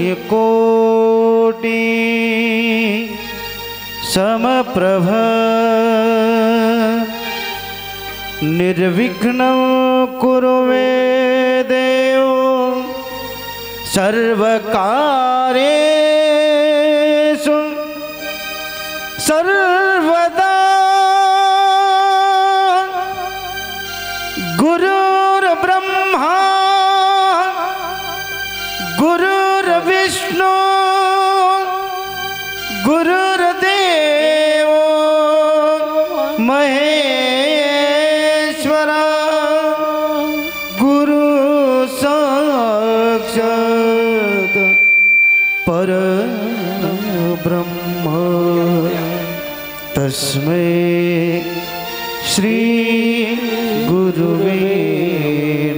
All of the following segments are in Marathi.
सूर्यकोटि समप्रभ निर्विघ्नं कुरु मे देव सर्वकार्येषु सर्वदा गुरुर्ब्रह्मा गुरुर्विष्णु गुरुर्देवो महेश्वरा गुरु साक्षात् परब्रह्म तस्मै श्री गुरुवे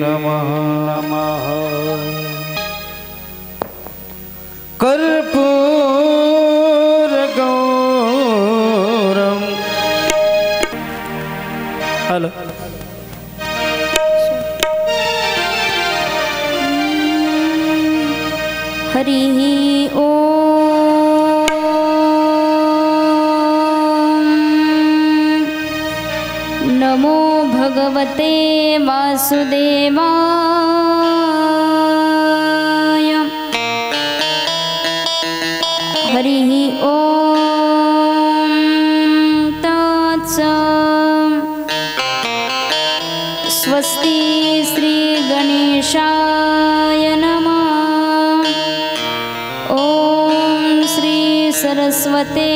नमः। कर्पूरगौरम हेलो हरि ओम नमो भगवते वासुदेवाय। हरि ओम तत्सत्। स्वस्ति श्री गणेशाय नमः। ओम श्री सरस्वते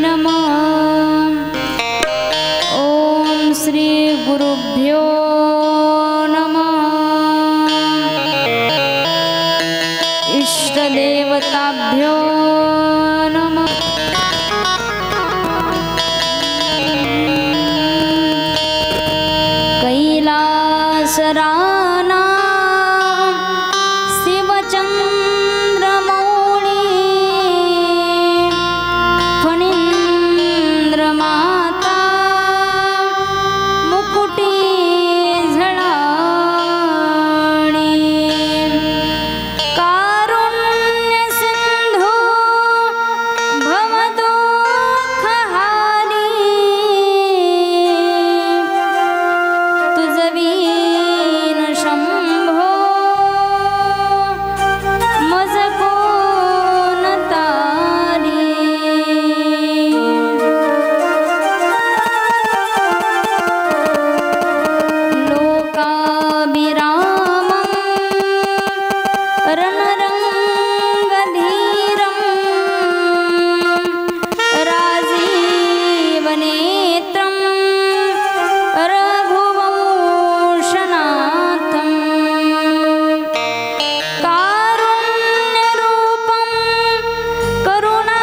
नमः। ओम श्री गुरुभ्यो नमः। इष्टदेवताभ्यो नमः। कैलासराना शिवचन्द्रमौळि फणीन्द्रमाता मुकुटी झळाळि कारुण्यसिन्धु भवदुःखहारी तुझवीन शंभो मज कोण तारी। लोकाभिरामं रणरंगधीरं राजीवनेत्रं रघुवंशनाथं कारुण्यरूपं करुणाकरन्तं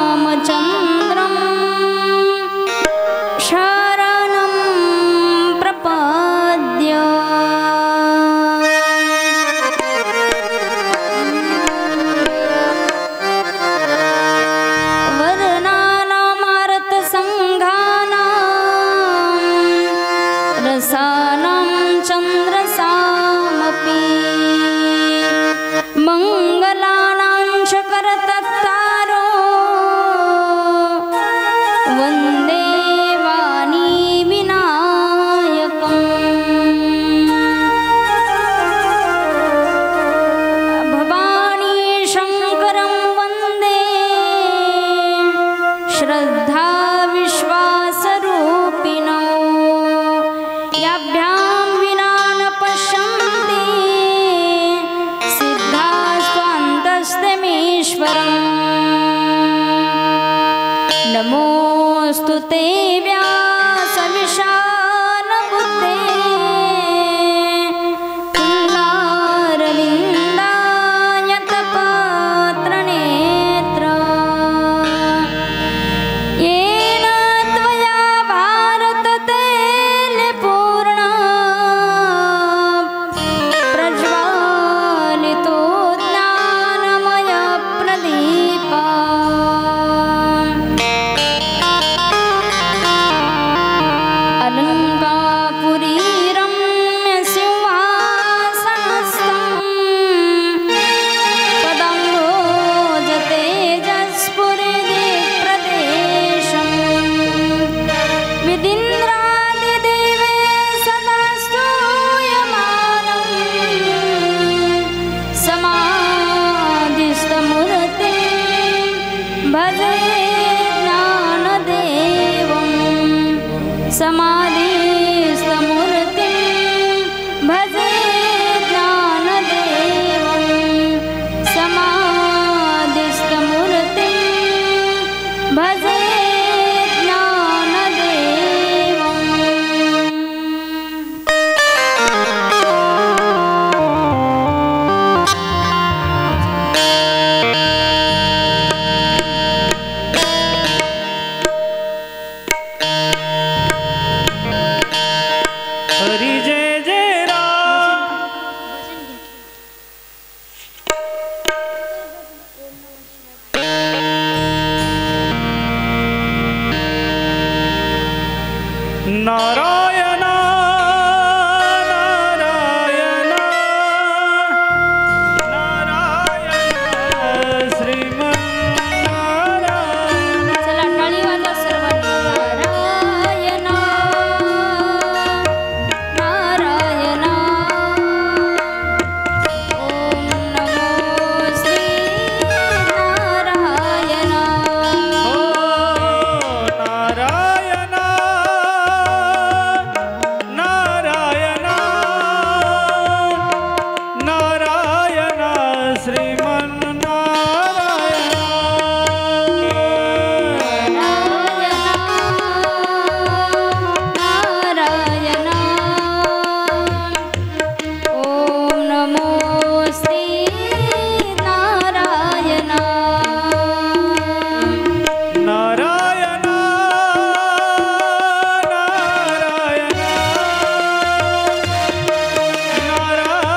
श्रीरामचन्द्रं शरणं प्रपद्य। वर्णानामारतसङ्घानां रसानां चन्द्रसामपि मङ्गलानां शकरतत्तारो वन्दे वाणी विनायकम्। भवानी शङ्करं वन्दे श्रद्धा विश्वासरूपिणो याभ्यां समाधिस्तमूर्तिं भजे ज्ञानदेवं समाधिस्तमूर्तिं भजे ज्ञानदेवं हरि जय जय राम नारायण नारायण नारायण श्रीमन्नारायण चला टाळी वाजवा सर्वांनी नारायण ओम नमो श्री नारायण नारायण नारायण नारायण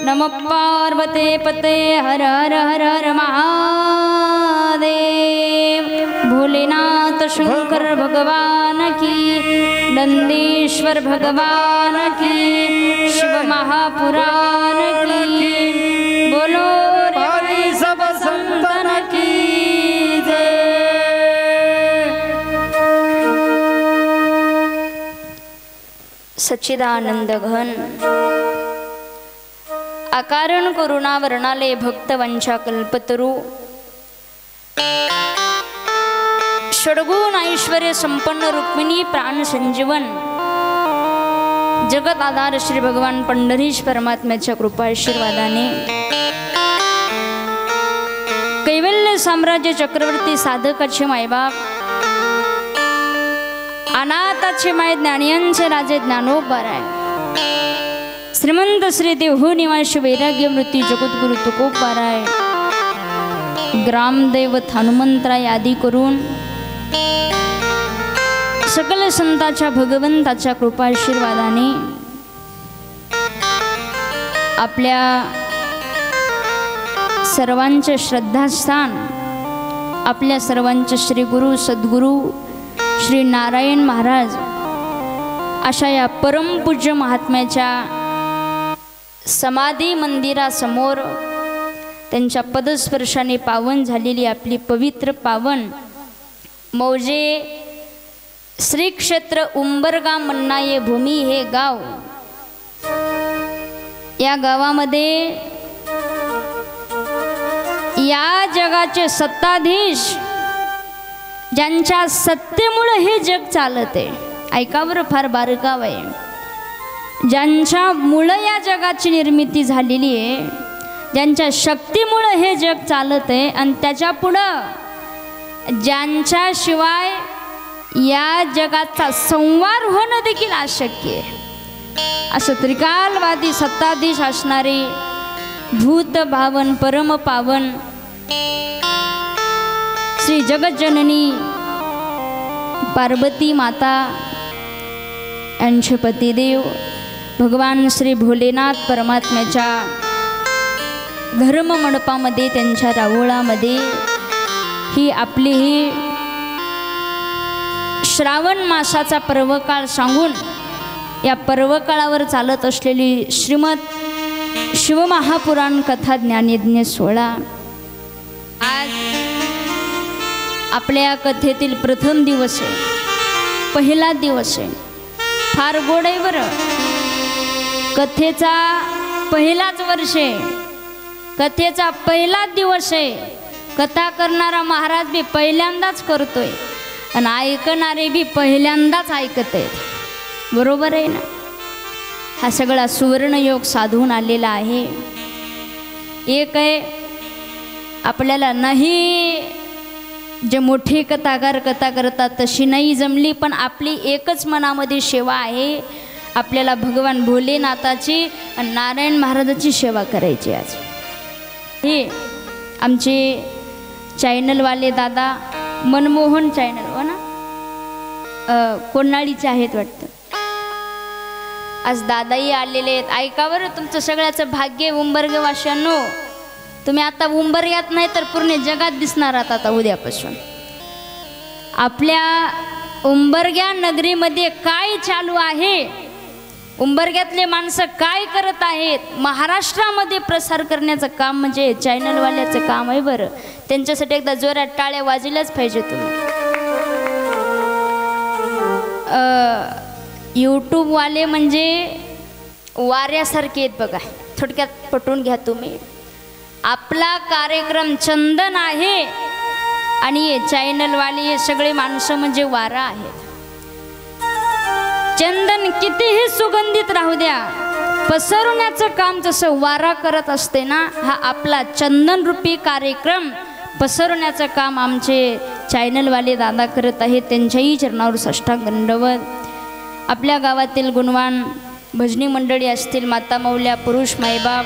नमः पार्वते पते हर हर हर हर महादेव। भोलेनाथ शंकर भगवान की, नंदीश्वर भगवान की, शिव महापुराण की, बोलो रे भाई सब संतन की जय। सच्चिदानंद घन अकारण करुणा वर्णाले भक्तवंशा कल्पतरू, षडगुण ऐश्वर्य संपन्न रुक्मिणी प्राण संजीवन, जगत आधार श्री भगवान पंढरीश परमात्म्याच्या कृपा आशीर्वादाने कैवल्य साम्राज्य चक्रवर्ती साधकाचे मायबाप, अनाथाचे माय ज्ञानियांचे राजे ज्ञानोबराय, श्रीमंत श्री देहू निवासी वैराग्य मृत्यू जगद्गुरु तुकोबाराय, ग्रामदैवत हनुमंतराय आदी करून सकल संतांच्या भगवंताच्या कृपा आशीर्वादाने आपल्या सर्वांचे श्रद्धास्थान, आपल्या सर्वांचे श्री गुरु सद्गुरु श्री नारायण महाराज अशा या परमपूज्य महात्म्याच्या समाधी मंदिरासमोर त्यांच्या पदस्पर्शाने पावन झालेली आपली पवित्र पावन मौजे श्री क्षेत्र उंबरगा मन्नाये भूमी हे गाव, या गावामध्ये या जगाचे सत्ताधीश ज्यांच्या सत्तेमुळे हे जग चालत आहे, ऐकावर फार बारकाव आहे, ज्यांच्यामुळे या जगाची निर्मिती झालेली आहे, ज्यांच्या शक्तीमुळे हे जग चालत आहे आणि त्याच्या पुढं ज्यांच्याशिवाय या जगाचा संवार होणं देखील अशक्य आहे असं त्रिकालवादी सत्ताधीश असणारे भूत भावन परम पावन श्री जगज्जननी पार्वती माता यांचे पतिदेव भगवान श्री भोलेनाथ परमात्म्याच्या धर्म मंडपामध्ये त्यांच्या रावळामध्ये ही आपली ही श्रावण मासाचा पर्वकाळ सांगून या पर्वकाळावर चालत असलेली श्रीमद शिवमहापुराण कथा ज्ञानयज्ञ 16 आज आपल्या कथेतील प्रथम दिवस आहे, पहिला दिवस आहे, फार गोड आहे बरं, कथेचा पहिलाच वर्ष आहे, कथेचा पहिलाच दिवस आहे, कथा करणारा महाराज बी पहिल्यांदाच करतोय आणि ऐकणारे बी पहिल्यांदाच ऐकत आहेत, बरोबर आहे ना। हा सगळा सुवर्णयोग साधून आलेला आहे। एक आहे आपल्याला नाही जे मोठे कथाकार कथा करतात तशी नाही जमली, पण आपली एकच मनामध्ये सेवा आहे, आपल्याला भगवान भोलेनाथाची आणि नारायण महाराजाची सेवा करायची। आज हे आमचे चॅनलवाले दादा मनमोहन चॅनल हो ना, कोणाळीचे आहेत वाटतं, आज दादाही आलेले आहेत। ऐकावर तुमचं सगळ्याचं भाग्य उंबरगवाशांनो, तुम्ही आता उंबरग्यात नाही तर पूर्ण जगात दिसणार आहात आता उद्यापासून। आपल्या उंबरग्या नगरीमध्ये काय चालू आहे, उंबरग्यातले माणसं काय करत आहेत, महाराष्ट्रामध्ये प्रसार करण्याचं काम म्हणजे चॅनलवाल्याचं काम आहे बरं। त्यांच्यासाठी एकदा जोरात टाळ्या वाजल्याच पाहिजे तुम्ही। यूट्यूबवाले म्हणजे वाऱ्यासारखे आहेत बघा, थोडक्यात पटवून घ्या तुम्ही। आपला कार्यक्रम चंदन आहे आणि हे चॅनलवाले हे सगळे माणसं म्हणजे वारा आहेत। चंदन कितीही सुगंधित राहू द्या, पसरवण्याचं काम जसं वारा करत असते ना, हा आपला चंदन रूपी कार्यक्रम पसरवण्याचं काम आमचे चॅनलवाले दादा करत आहेत। त्यांच्याही चरणावर साष्टांग दंडवत। आपल्या गावातील गुणवान भजनी मंडळी असतील, माता मौल्या, पुरुष मायबाप,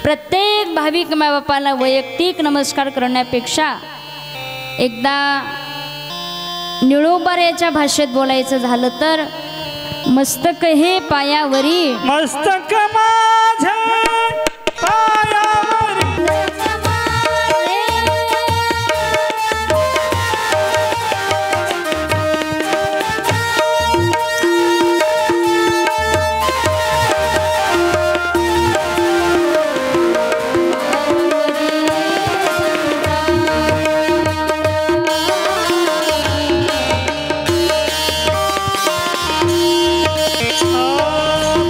प्रत्येक भाविक मायबापाला वैयक्तिक नमस्कार करण्यापेक्षा एकदा निळोबाऱ्याच्या भाषेत बोलायचं झालं तर मस्तक हे पायावरी, मस्तक माझे पायावरी,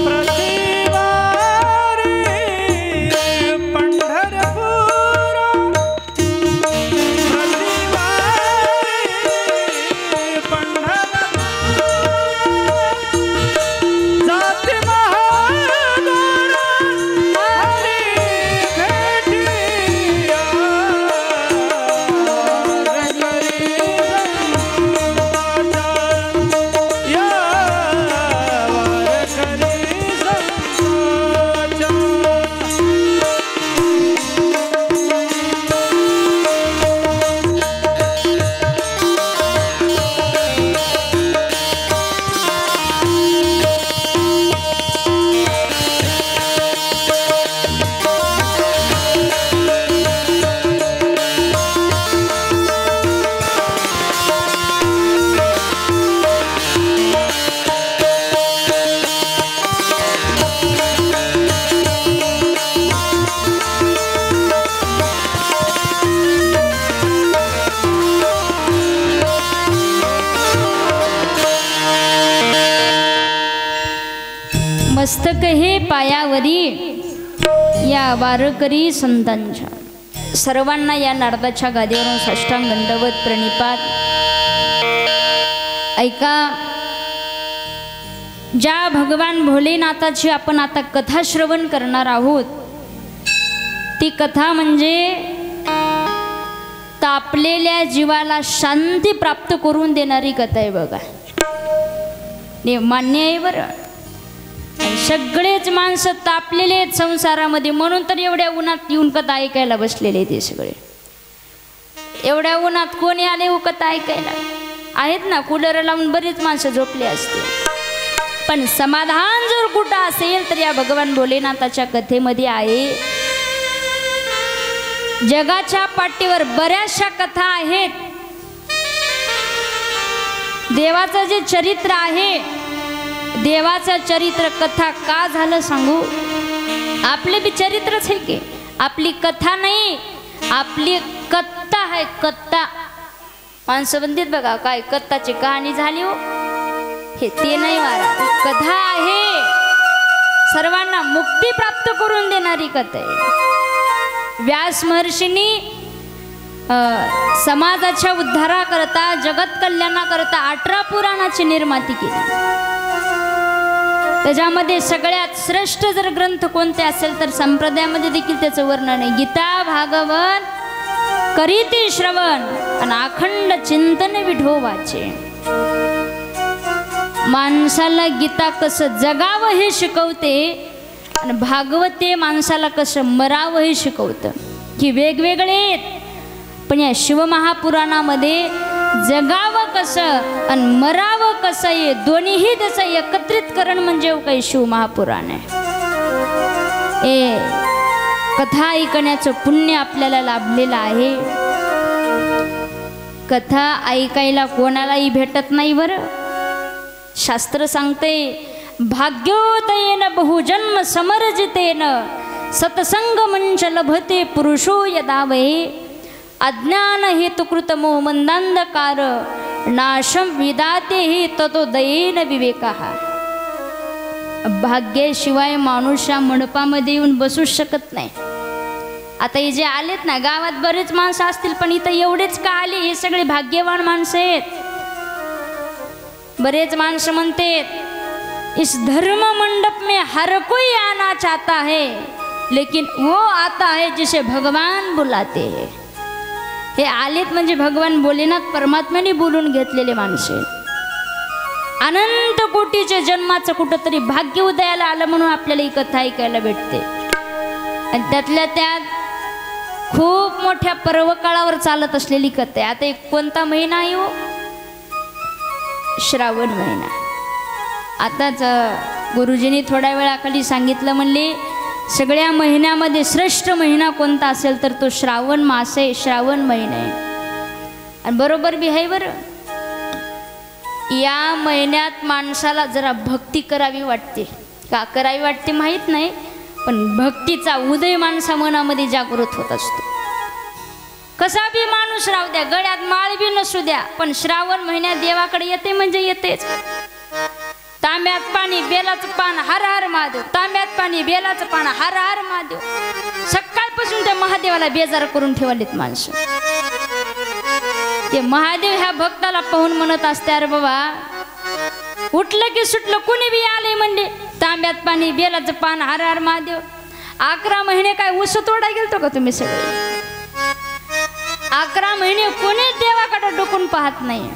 प्रतिभा मस्तक हे पायावरी या वारकरी संतांच्या. सर्वांना या नारदाच्या गादीवरून साष्टांग दंडवत प्रणिपात. ऐका, ज्या भगवान भोलेनाथाची आपण आता कथा श्रवण करणार आहोत, ती कथा म्हणजे तापलेल्या जीवाला शांती प्राप्त करून देणारी कथा आहे बघा. मान्य आहे बरं. सगळेच माणसं तापलेले आहेत संसारामध्ये, म्हणून तर एवढ्या उन्हात येऊन कथा ऐकायला बसलेले ते सगळे. एवढ्या उन्हात कोणी आले हो कथा ऐकायला? आहेत ना, कूलर लावून बरीच माणसं झोपली असते. पण समाधान जर कुठं असेल तर या भगवान भोलेनाथाच्या कथेमध्ये आहे. जगाच्या पाठीवर बऱ्याचशा कथा आहेत. देवाचं जे चरित्र आहे, देवाचं चरित्र कथा का झालं सांगू? आपले बी चरित्रच आहे की, आपली कथा नाही, आपली कत्ता आहे. कत्ता माणसं म्हणतात बघा, काय कत्ताची कहाणी झाली हो, हे ते नाही वारा. कथा आहे, सर्वांना मुक्ती प्राप्त करून देणारी कथा आहे. व्यास महर्षींनी समाजाच्या उद्धाराकरता, जगत कल्याणाकरता 18 पुराणाची निर्मिती केली. त्याच्यामध्ये सगळ्यात श्रेष्ठ जर ग्रंथ कोणते असेल तर संप्रदायामध्ये देखील त्याचं वर्णन आहे. गीता, भागवत करीती श्रवण आणि अखंड चिंतन विठोबाचे. माणसाला गीता कसं जगावं हे शिकवते आणि भागवते माणसाला कसं मरावं हे शिकवतं. की वेगवेगळे आहेत, पण या शिवमहापुराणामध्ये जगावं कसं आणि मरावं कसं हे दोन्हीही त्याचं एकत्रितकरण म्हणजे काही शिवमहापुराण आहे. ए कथा ऐकण्याचं पुण्य आपल्याला लाभलेलं आहे. कथा ऐकायला कोणालाही भेटत नाही बरं. शास्त्र सांगते, भाग्योदयेन बहुजन्म समर्जितेन सत्संग मंच लभते पुरुषो यदा वै अज्ञान हेतुकृत मोहमंदांधकार नाशम विदाते हि ततोदयेन विवेकः. भाग्याशिवाय माणूस या मंडपामध्ये येऊन बसू शकत नाही. आता हे जे आलेत ना, गावात बरेच माणसं असतील, पण इथं एवढेच का आले? हे सगळे भाग्यवान माणसं आहेत. बरेच माणसं म्हणतात, इस धर्म मंडप में हर कोई आना चाहता है, लेकिन वो आता है जिसे भगवान बुलाते हैं. हे आलेत म्हणजे भगवान भोलेनाथ परमात्म्याने बोलून घेतलेले माणसे. अनंत कोटीच्या जन्माचं कुठंतरी भाग्य उदयाला आलं म्हणून आपल्याला ही कथा ऐकायला भेटते. आणि त्यातल्या त्यात खूप मोठ्या पर्वकाळावर चालत असलेली कथा आहे. आता एक कोणता महिना आहे हो? श्रावण महिना. आताच गुरुजींनी थोड्या वेळाखाली सांगितलं, म्हणले सगळ्या महिन्यामध्ये श्रेष्ठ महिना कोणता असेल तर तो श्रावण मास आहे, श्रावण महिना आहे. आणि बरोबर बी आहे बरं. या महिन्यात माणसाला जरा भक्ती करावी वाटते. का करावी वाटते माहीत नाही, पण भक्तीचा उदय माणसा मनामध्ये जागृत होत असतो. कसा बी माणूस राहू द्या, गळ्यात माळ बी नसू द्या, पण श्रावण महिन्यात देवाकडे येते म्हणजे येतेच. तांब्यात पाणी बेलाचं पान हर हर महादेव, तांब्यात पाणी बेलाचं पान हर हर महादेव. सकाळपासून त्या महादेवाला बेजार करून ठेवलेत माणसं. ते महादेव ह्या भक्ताला पाहून म्हणत असते, अरे बाबा उठलं की सुटलं कुणी बी आले म्हणजे तांब्यात पाणी बेलाचं पान हर हर महादेव. 11 महिने काय ऊस तोडा गेलतो का तुम्ही सगळे? 11 महिने कोणीच देवाकडे डोकून पाहत नाही,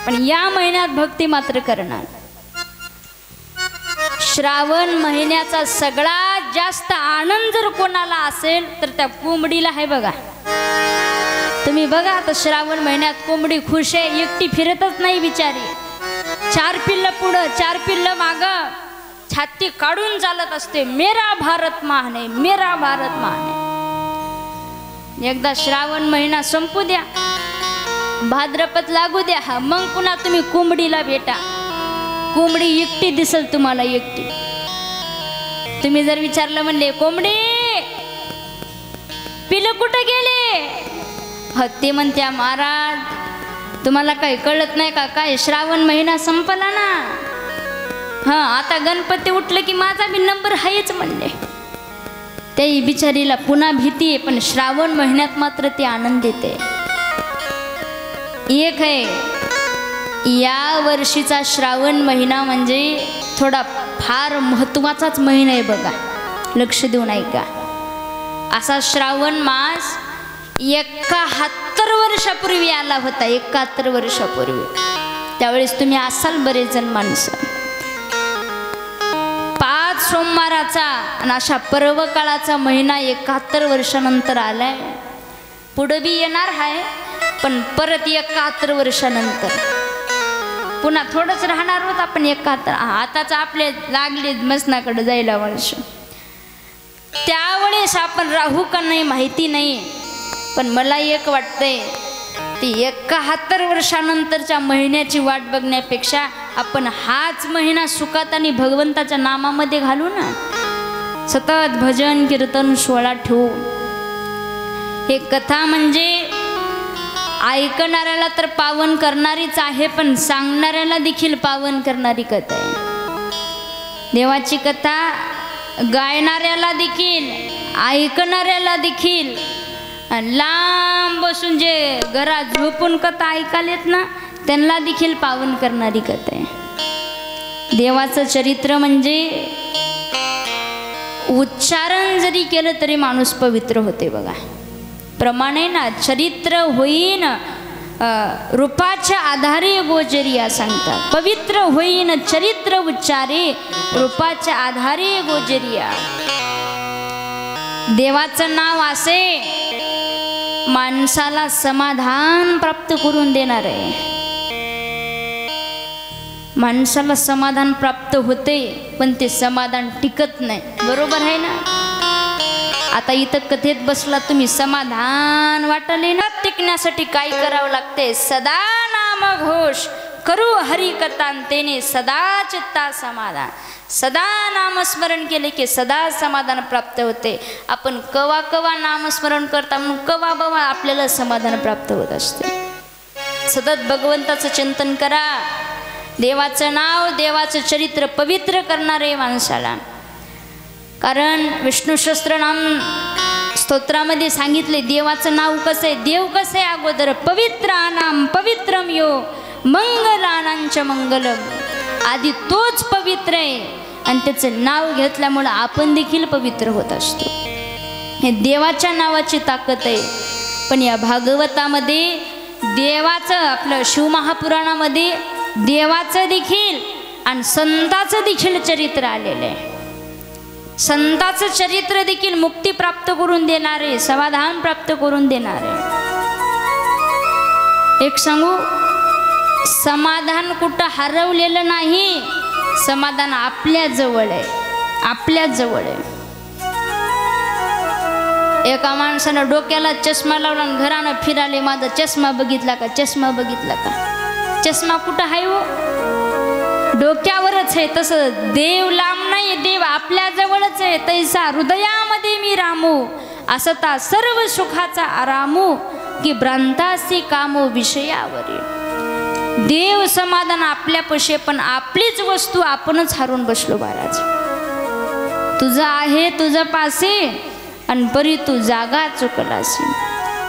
पण या महिन्यात भक्ती मात्र करणार. श्रावण महिन्याचा सगळ्यात जास्त आनंद जर कोणाला असेल तर त्या कोंबडीला आहे बघा. तुम्ही बघा आता श्रावण महिन्यात कोंबडी खुश आहे, एकटी फिरतच नाही बिचारी. 4 पिल्ल पुढं 4 पिल्ल मागं छाती काढून चालत असते. मेरा भारत महान आहे, मेरा भारत महान आहे. एकदा श्रावण महिना संपू द्या, भाद्रपद लागू द्या, मग पुन्हा तुम्ही कोंबडीला भेटा. कोंबडी एकटी दिसल तुम्हाला, एकटी. तुम्ही जर विचारलं म्हणले, कोंबडी पिलं कुठं गेले? ते म्हणत्या, महाराज तुम्हाला काही कळत नाही का? काय श्रावण महिना संपला ना, हां आता गणपती उठलं की माझा बी नंबर आहेच म्हणले. त्याही बिचारीला पुन्हा भीती आहे, पण श्रावण महिन्यात मात्र ती आनंद देते. एक आहे या वर्षीचा श्रावण महिना म्हणजे थोडा फार महत्त्वाचाच महिना आहे बघा, लक्ष देऊन ऐका. असा श्रावण मास 71 वर्षापूर्वी आला होता. 71 वर्षापूर्वी. त्यावेळेस तुम्ही असाल बरेच जण माणसं. 5 सोमवाराचा आणि अशा पर्व काळाचा महिना 71 वर्षानंतर आलाय. पुढं बी येणार आहे, पण परत 71 वर्षानंतर पुन्हा थोडंच राहणार होत आपण. 71 आताच आपले लागले मसनाकडे जायला वर्ष. त्यावेळेस आपण राहू का नाही माहिती नाही, पण मला एक वाटतंय ती 71 वर्षानंतरच्या महिन्याची वाट बघण्यापेक्षा आपण हाच महिना सुखात आणि भगवंताच्या नामामध्ये घालू ना. सतत भजन कीर्तन सोहळा ठेवू. हे कथा म्हणजे ऐकणाऱ्याला तर पावन करणारीच आहे, पण सांगणाऱ्याला देखील पावन करणारी कथा आहे. देवाची कथा गायणाऱ्याला देखील, ऐकणाऱ्याला देखील, लांब बसून जे घरात झोपून कथा ऐकालेत ना त्यांना देखील पावन करणारी कथा आहे. देवाचं चरित्र म्हणजे उच्चारण जरी केलं तरी माणूस पवित्र होते बघा. प्रमाण आहे ना, चरित्र होईन रूपाच्या आधारे गोचरिया सांगतात. पवित्र होईन चरित्र उच्चारे रूपाच्या आधारे गोचरिया. देवाचं नाव असे माणसाला समाधान प्राप्त करून देणार आहे. माणसाला समाधान प्राप्त होते, पण ते समाधान टिकत नाही. बरोबर आहे ना. आता इथं कथेत बसला तुम्ही, समाधान वाटले ना, टिकण्यासाठी काय करावं लागते? सदा नाम घोष करू हरी कथांतेने सदा चित्ता समाधान. सदा नामस्मरण केले की सदा समाधान प्राप्त होते. आपण कवा कवा नामस्मरण करता म्हणून कवा बवा आपल्याला समाधान प्राप्त होत असते. सतत भगवंताचं चिंतन करा. देवाचं नाव, देवाचं चरित्र पवित्र करणारे माणसाला. कारण विष्णू सहस्त्रनाम स्तोत्रामध्ये सांगितले देवाचं नाव कसं आहे, देव कसं आहे. अगोदर पवित्रानाम पवित्रम यो मंगलानांच मंगलम. आधी तोच पवित्र आहे आणि त्याचं नाव घेतल्यामुळं आपण देखील पवित्र होत असतो. हे देवाच्या नावाची ताकद आहे. पण या भागवतामध्ये देवाचं, आपलं शिवमहापुराणामध्ये देवाचं देखील आणि संताचं देखील चरित्र आलेलं आहे. संताचं चरित्र देखील मुक्ती प्राप्त करून देणारे, समाधान प्राप्त करून देणारे. एक सांगू, समाधान कुठं हरवलेलं नाही, समाधान आपल्या जवळ आहे. आपल्या जवळ आहे. एका माणसानं डोक्याला चष्मा लावला आणि घरानं फिराले, माझा चष्मा बघितला का, चष्मा बघितला का. चष्मा कुठं आहे हो? डोक्यावरच आहे. तसं देव लांब नाही, देव आपल्या जवळच आहे. तैसा हृदयामध्ये मी रामू, असता सर्व सुखाचा आरामू, की भ्रांतासी कामो विषयावरी. देव समाधान आपल्यापाशी, पण आपलीच वस्तू आपणच हरवून बसलो महाराज. तुझं आहे तुझं पासे आणि परी तू जागा चुकलासी.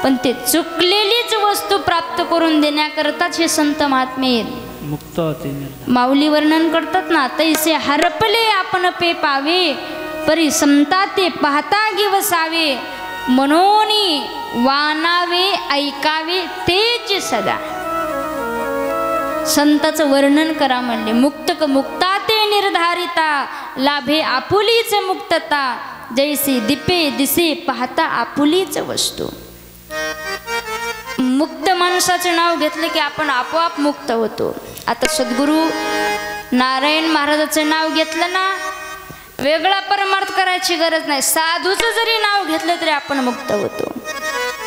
पण ते चुकलेलीच वस्तू प्राप्त करून देण्याकरताच हे संत महात्मे मुक्त होते. माऊली वर्णन करतात ना, तैसे हरपले आपण पे पावे, परी संता ते पाहता गिवसावे, मनोनी वानावे ऐकावे तेच सदा. संताचं वर्णन करा म्हणले. मुक्त मुक्ता ते निर्धारिता, लाभे आपुलीच मुक्तता, जैसे दिपे दिसे पाहता आपुलीच वस्तू. मुक्त माणसाचं नाव घेतलं की आपण आपोआप मुक्त होतो. आता सद्गुरू नारायण महाराजाचं नाव घेतलं ना, वेगळा परमार्थ करायची गरज नाही. साधूचं जरी नाव घेतलं तरी आपण मुक्त होतो.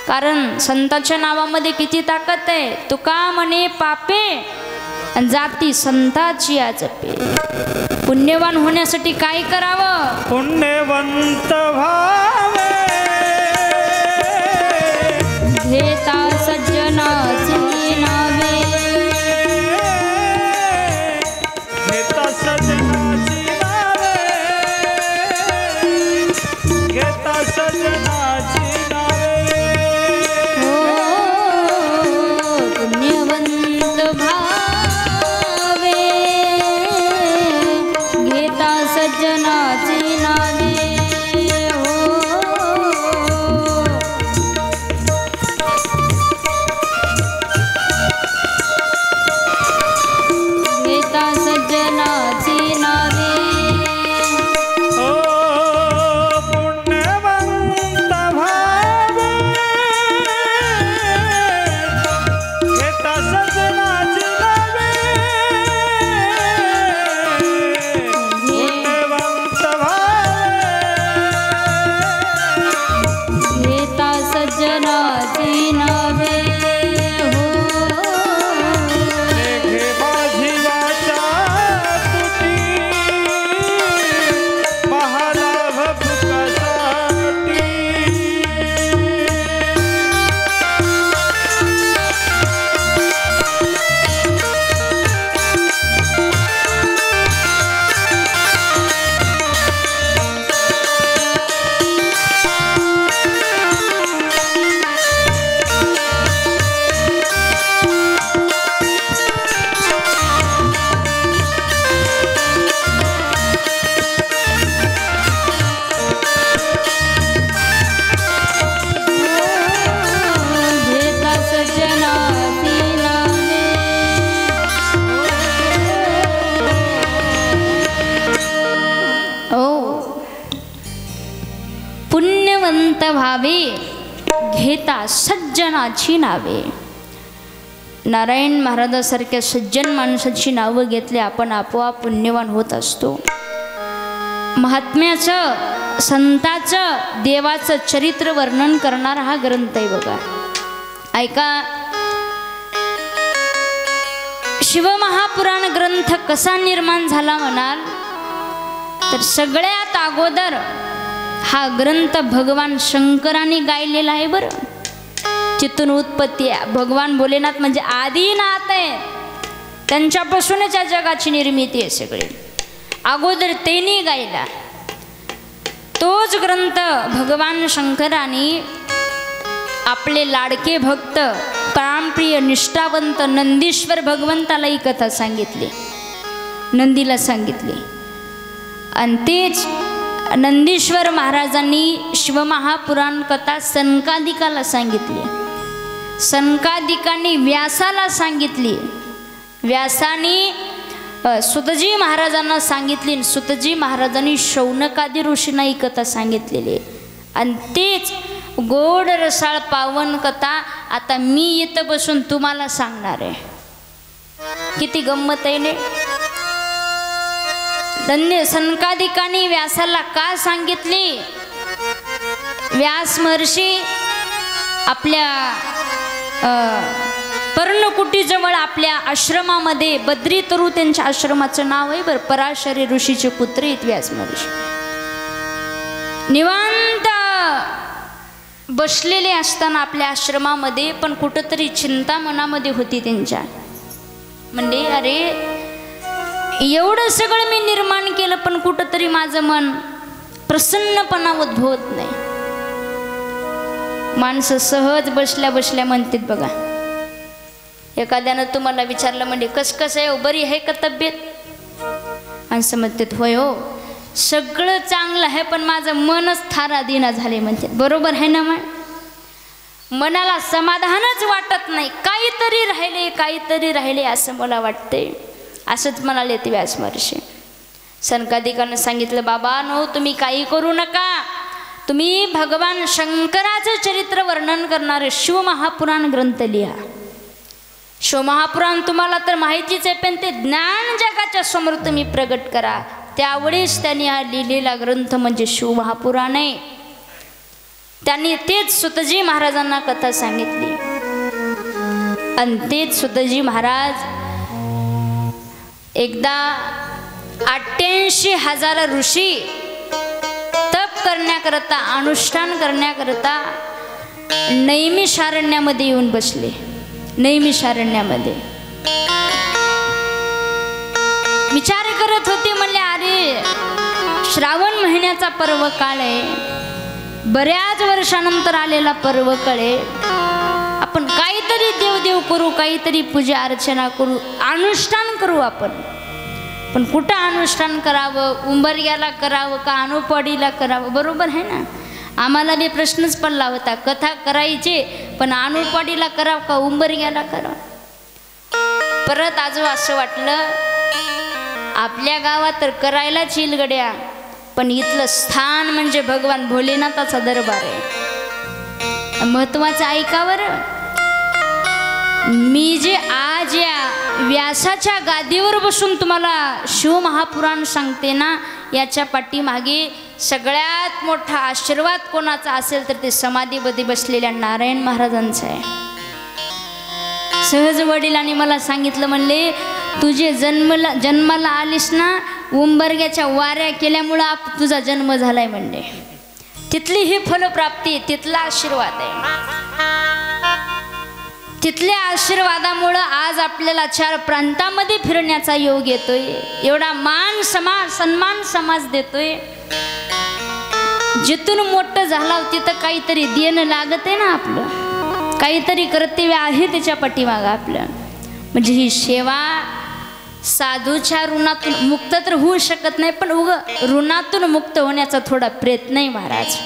कारण संताच्या नावामध्ये किती ताकद आहे. तुका म्हणे पापे आणि जाती संताची आजपे. पुण्यवान होण्यासाठी काय करावं? पुण्यवंत व्हावे, घेता सज्जनाची नावे, घेता सज्जन सज्जनाची नावे हो घेता सज्जनाची नावे पुण्यवंत व्हावे घेता सज्जनाची नावे. नारायण महाराजासारख्या सज्जन माणसाची नावं घेतली आपण आपोआप पुण्यवान होत असतो. महात्म्याचं संताचं देवाचं चरित्र वर्णन करणारा हा ग्रंथ आहे बघा. ऐका, शिवमहापुराण ग्रंथ कसा निर्माण झाला म्हणाल तर सगळ्यात अगोदर हा ग्रंथ भगवान शंकराने गायलेला आहे बरं. तिथून उत्पत्ती आहे. भगवान भोलेनाथ म्हणजे आदिनाथ आहे, त्यांच्यापासूनच या जगाची निर्मिती आहे सगळी. अगोदर त्यांनी गायला तोच ग्रंथ भगवान शंकराने आपले लाडके भक्त प्राणप्रिय निष्ठावंत नंदीश्वर भगवंताला ही कथा सांगितली, नंदीला सांगितली. आणि तेच नंदीश्वर महाराजांनी शिवमहापुराण कथा सनकादिकाला सांगितली. सनकादिकांनी व्यासाला सांगितली. व्यासाने सुतजी महाराजांना सांगितली. सुतजी महाराजांनी शौनकादी ऋषींना ही कथा सांगितलेली. आणि तेच गोड रसाळ पावन कथा आता मी इथं बसून तुम्हाला सांगणार आहे. किती गंमत आहे ने. सनकादिकांनी व्यासाला का सांगितली. व्यास महर्षी आपल्या पर्णकुटीजवळ आपल्या आश्रमामध्ये बद्री तरु त्यांच्या आश्रमाचं नाव आहे बरं. पराशरी ऋषीचे पुत्र आहेत व्यास महर्षी. निवांत बसलेले असताना आपल्या आश्रमामध्ये पण कुठंतरी चिंता मनामध्ये होती त्यांच्या. म्हणजे अरे एवढं सगळं मी निर्माण केलं पण कुठंतरी माझं मन प्रसन्नपणा उद्भवत नाही. माणसं सहज बसल्या बसल्या म्हणतात बघा. एखाद्यानं तुम्हाला विचारलं म्हणजे कसं आहे हो, बरी आहे का तब्येत. माणसं म्हणतात होय हो सगळं चांगलं आहे पण माझं मनच थारादिना झाले म्हणतात. बरोबर आहे ना. मनाला समाधानच वाटत नाही. काहीतरी राहिले असं मला वाटते. असंच म्हणाले ते व्यास महर्षी. सनकादिकांना सांगितलं बाबा नो तुम्ही काही करू नका. तुम्ही भगवान शंकराचं चरित्र वर्णन करणारे शिवमहापुराण ग्रंथ लिहा. शिवमहापुराण तुम्हाला तर माहितीच आहे पण ते ज्ञान जगाच्या समोर तुम्ही प्रगट करा. त्यावेळेस त्यांनी हा लिहिलेला ग्रंथ म्हणजे शिवमहापुराण आहे. त्यांनी तेच सुतजी महाराजांना कथा सांगितली. आणि तेच सुतजी महाराज एकदा 88,000 ऋषी तप करण्याकरता अनुष्ठान करण्याकरता नैमिषारण्यामध्ये येऊन बसले. नैमिषारण्यामध्ये विचार करत होते. म्हणले अरे श्रावण महिन्याचा पर्व काळ आहे, बऱ्याच वर्षानंतर आलेला पर्व काळ आहे. आपण काहीतरी देवदेव करू, काहीतरी पूजा अर्चना करू, अनुष्ठान करू आपण. पण कुठं अनुष्ठान करावं, उंबरग्याला करावं का अनुपवाडीला करावं? बरोबर आहे ना. आम्हाला बी प्रश्नच पडला होता, कथा करायची पण अनुपवाडीला करावं का उंबरग्याला करावं? परत आजू असं वाटलं आपल्या गावात तर करायलाच येईल गड्या, पण इथलं स्थान म्हणजे भगवान भोलेनाथाचा दरबार आहे, महत्वाचं ऐकावर. मी जे आज या व्यासाच्या गादीवर बसून तुम्हाला शिवमहापुराण सांगते ना, याच्या पाठीमागे सगळ्यात मोठा आशीर्वाद कोणाचा असेल तर ते समाधीमध्ये बसलेल्या नारायण महाराजांचा आहे. सहज वडिलांनी मला सांगितलं, म्हणले तुझे जन्माला आलीस ना, उंबरग्याच्या वाऱ्या केल्यामुळं तुझा जन्म झालाय म्हणले. तिथली ही फलप्राप्ती, तिथला आशीर्वाद आहे. तिथल्या आशीर्वादामुळं आज आपल्याला 4 प्रांतामध्ये फिरण्याचा योग येतोय, एवढा मान सन्मान समाज देतोय. जिथून मोठं झाला तिथं काहीतरी देणं लागत आहे ना, आपलं काहीतरी कर्तव्य आहे त्याच्या पाठीमागं आपलं. म्हणजे ही सेवा साधूच्या ऋणातून मुक्त तर होऊ शकत नाही, पण ऋणातून मुक्त होण्याचा थोडा प्रयत्न आहे महाराज.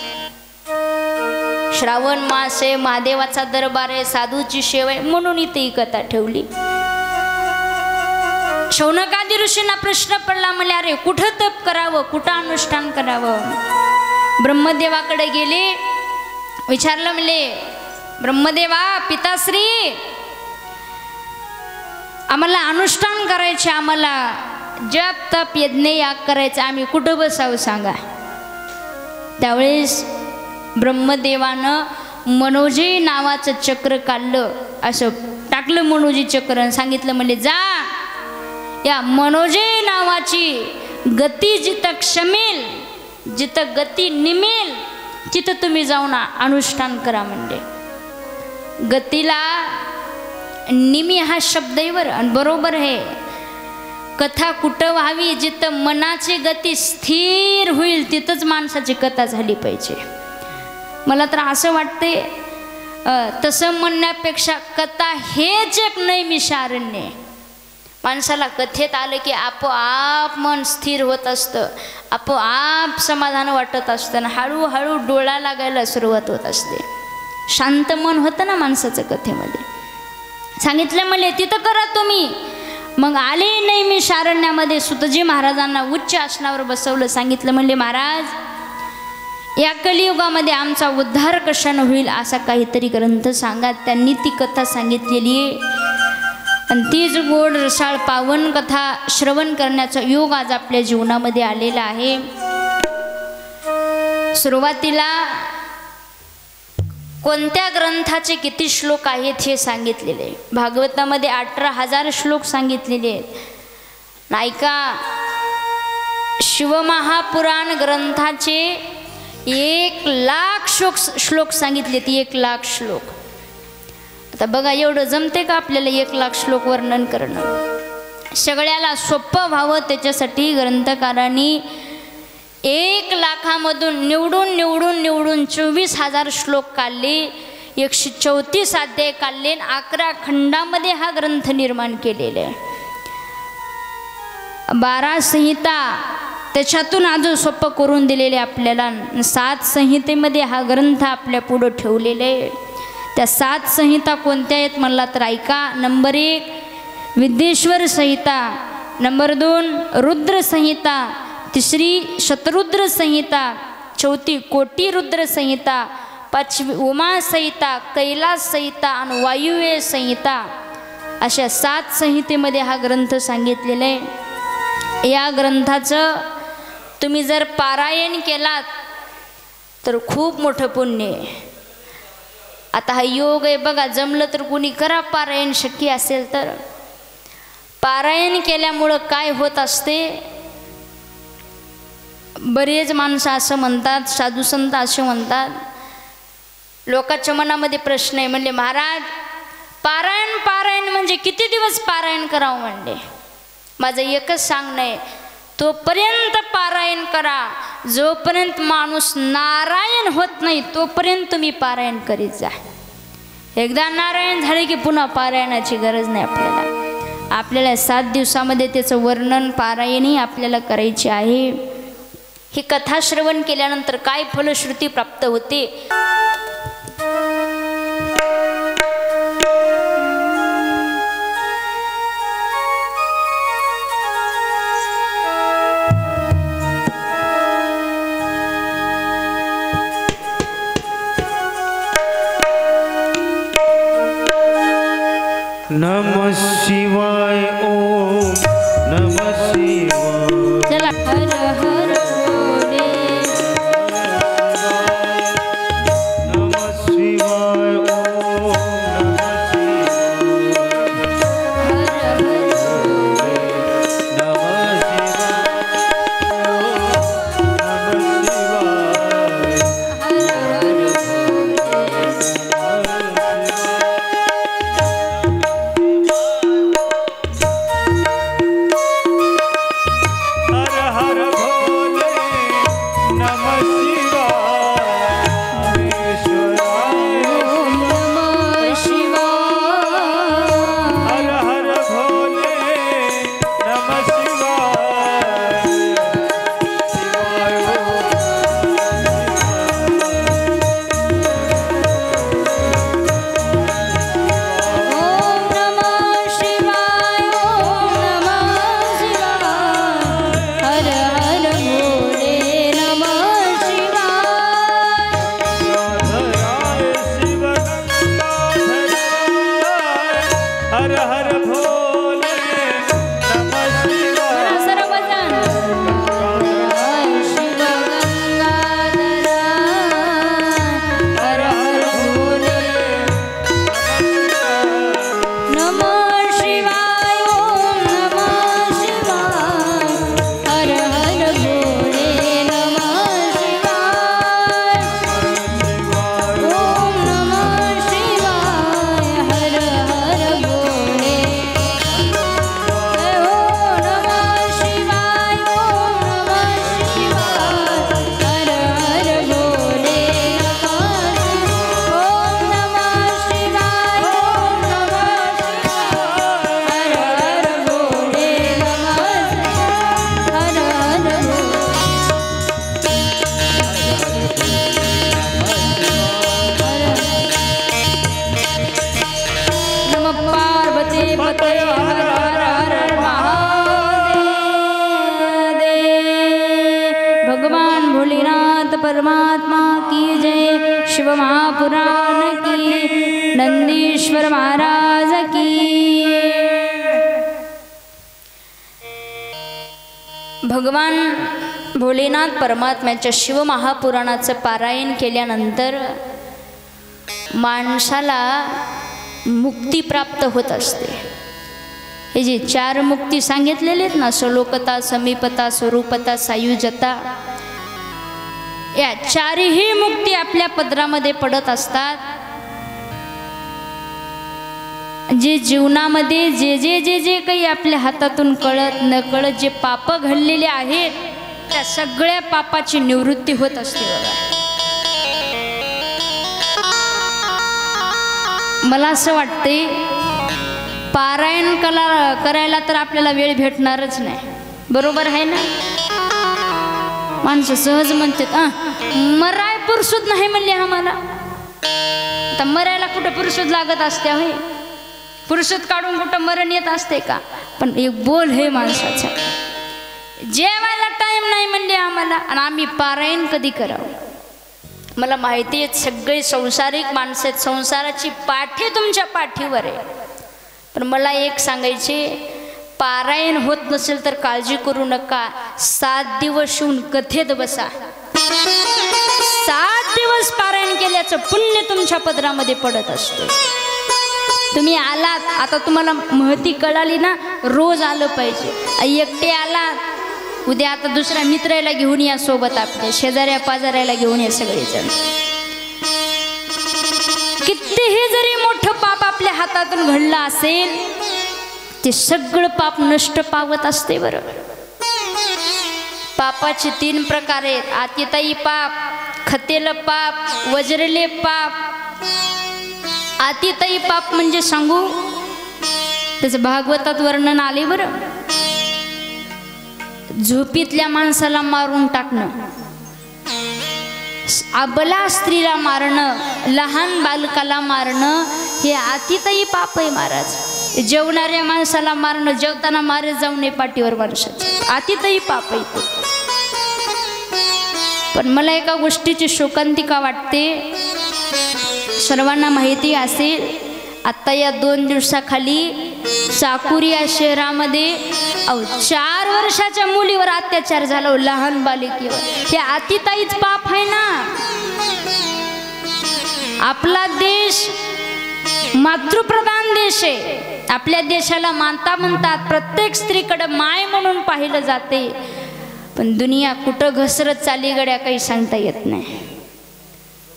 श्रावण मास आहे, महादेवाचा दरबार आहे, साधूची सेवा आहे, म्हणून इथे ही कथा ठेवली. शौनकादी ऋषींना प्रश्न पडला, म्हणले अरे कुठं तप करावं, कुठं अनुष्ठान करावं? ब्रह्मदेवाकडे गेले, विचारलं, म्हणले ब्रह्मदेवा पिताश्री, आम्हाला अनुष्ठान करायचे, आम्हाला जप तप यज्ञ याग करायचं, आम्ही कुठं बसावं सांगा. त्यावेळेस ब्रह्मदेवानं मनोजी नावाचं चक्र काढलं, असं टाकलं मनोजी चक्र, सांगितलं, म्हणले जा या मनोजी नावाची गती जिथं क्षमेल, जिथं गती निमेल तिथं तुम्ही जाऊन अनुष्ठान करा. म्हणले गतीला निमी हा शब्द आहे बरं, आणि बरोबर आहे. कथा कुठं व्हावी, जिथं मनाची गती स्थिर होईल तिथंच माणसाची कथा झाली पाहिजे. मला तर असं वाटते तसं म्हणण्यापेक्षा कथा हेच एक नैमिषारण्य. माणसाला कथेत आलं की आपोआप मन स्थिर होत असतं, आपोआप समाधान वाटत असतं, हळूहळू डोळा लागायला सुरुवात होत असते. शांत मन होतं ना माणसाचं कथेमध्ये. सांगितलं म्हणले तिथं करा तुम्ही. मग आले नैमिषारण्यामध्ये सुतजी महाराजांना उच्च आसनावर बसवलं. सांगितलं, म्हणले महाराज या कलियुगामध्ये आमचा उद्धार कशानं होईल असा काहीतरी ग्रंथ सांगा. त्यांनी ती कथा सांगितलेली आहे आणि तीच गोड रसाळ पावन कथा श्रवण करण्याचा योग आज आपल्या जीवनामध्ये आलेला आहे. सुरुवातीला कोणत्या ग्रंथाचे किती श्लोक आहेत हे सांगितलेले. भागवतामध्ये 18,000 श्लोक सांगितलेले आहेत. नायका शिवमहापुराण ग्रंथाचे 1,00,000 श्लोक सांगितलेत. 1,00,000 श्लोक. आता बघा एवढं जमते का आपल्याला 1,00,000 श्लोक वर्णन करणं? सगळ्याला सोपं व्हावं त्याच्यासाठी ग्रंथकारांनी 1,00,000मधून निवडून 24,000 श्लोक काढले, 134 अध्याय काढले, 11 खंडामध्ये हा ग्रंथ निर्माण केलेला आहे. 12 संहिता त्याच्यातून अजून सोपं करून दिलेले आपल्याला. 7 संहितेमध्ये हा ग्रंथ आपल्या पुढं ठेवलेले आहे. त्या 7 संहिता कोणत्या आहेत म्हणला तर ऐका. नंबर 1 विद्येश्वर संहिता, नंबर 2 रुद्र संहिता, 3 शतरुद्र संहिता, 4 कोटी रुद्र संहिता, 5 उमा संहिता, कैलास संहिता आणि वायुव्य संहिता. अशा 7 संहितेमध्ये हा ग्रंथ सांगितलेला आहे. या ग्रंथाचं तुम्ही जर पारायण केलात तर खूप मोठं पुण्य आहे. आता हा योग आहे बघा, जमलं तर कुणी करा पारायण, शक्य असेल तर. पारायण केल्यामुळं काय होत असते, बरेच माणसं असं म्हणतात, साधू संत असं म्हणतात, लोकांच्या मनामध्ये प्रश्न आहे. म्हणले महाराज पारायण म्हणजे किती दिवस पारायण करावं? म्हणले माझं एकच सांगणं आहे, तोपर्यंत पारायण करा जोपर्यंत माणूस नारायण होत नाही तोपर्यंत तुम्ही पारायण करीत जा. एकदा नारायण झाले की पुन्हा पारायणाची गरज नाही आपल्याला. आपल्याला 7 दिवसामध्ये त्याचं वर्णन पारायणही आपल्याला करायचे आहे. ही कथा श्रवण केल्यानंतर काय फलश्रुती प्राप्त होते. नमः शिवाय ओम नमः शिवाय. चला हर हर भोले. नमः शिवाय ओम नमः शिवाय. नमः परमात्मा की जय. शिव महापुराण की. नंदीश्वर महाराज की. भगवान भोलेनाथ परमात्म्याच्या शिव महापुराणाचं पारायण केल्यानंतर माणसाला मुक्ती प्राप्त होत असते. हे जे 4 मुक्ती सांगितलेले आहेत ना, सलोकता, समीपता, स्वरूपता, सायुज्यता, या 4ही मुक्ती आपल्या पदरामध्ये पडत असतात. जे जीवनामध्ये जे जे जे जे काही आपल्या हातातून कळत नकळत जे पाप घडलेले आहेत, त्या सगळ्या पापाची निवृत्ती होत असते. बघा, मला असं वाटते पारायण करायला तर आपल्याला वेळ भेटणारच नाही. बरोबर आहे ना? माणसं सहज म्हणतात मराय पुरसूद नाही म्हणले आम्हाला. आता मरायला कुठं पुरसूद लागत असते होय? पुरसूद काढून कुठं मरण येत असते का? पण एक बोल हे माणसाचा, जेवायला टाइम नाही म्हणले आम्हाला आणि आम्ही पारायण कधी करावं? मला माहिती आहे सगळे संसारिक माणसं आहेत, संसाराची पाठी तुमच्या पाठीवर आहे. पण मला एक सांगायचे, पारायण होत नसेल तर काळजी करू नका. 7 दिवस येऊन कथेत बसा. 7 दिवस पारायण केल्याचं पुण्य तुमच्या पदरामध्ये पडत असते. तुम्ही आलात, आता तुम्हाला महती कळाली ना, रोज आलं पाहिजे. एकटे आलात, उद्या आता दुसऱ्या मित्राला घेऊन या सोबत, आपल्या शेजाऱ्या पाजाऱ्याला घेऊन या सगळेजण. कितीही जरी मोठं पाप आपल्या हातातून घडलं असेल, ते सगळं पाप नष्ट पावत असते. बरोबर, पापाचे 3 प्रकार आहेत. आतिताई पाप, खतेल पाप, वज्रले पाप. आतिताई पाप म्हणजे सांगू, त्याचं भागवतात वर्णन आले बरं. झोपीतल्या माणसाला मारून टाकणं, अबला स्त्रीला मारणं, लहान बालकाला मारणं हे अतितही पाप आहे महाराज. जेवणाऱ्या माणसाला मारणं, जेवताना मारे जाऊ नये पाठीवर माणसाच्या, अतितही पाप आहे ते. पण मला एका गोष्टीची शोकांतिका वाटते. सर्वांना माहिती असेल, आता या 2 दिवसाखाली चाकूर या शहरामध्ये 4 वर्षाच्या मुलीवर अत्याचार झाला, लहान बालिकेवर. हे अतिताईच पाप आहे ना. आपला देश मातृप्रधान देश आहे. आपल्या देशाला मानता म्हणतात, प्रत्येक स्त्रीकडे माय म्हणून पाहिलं जाते. पण दुनिया कुठं घसरत चाली गड्या काही सांगता येत नाही.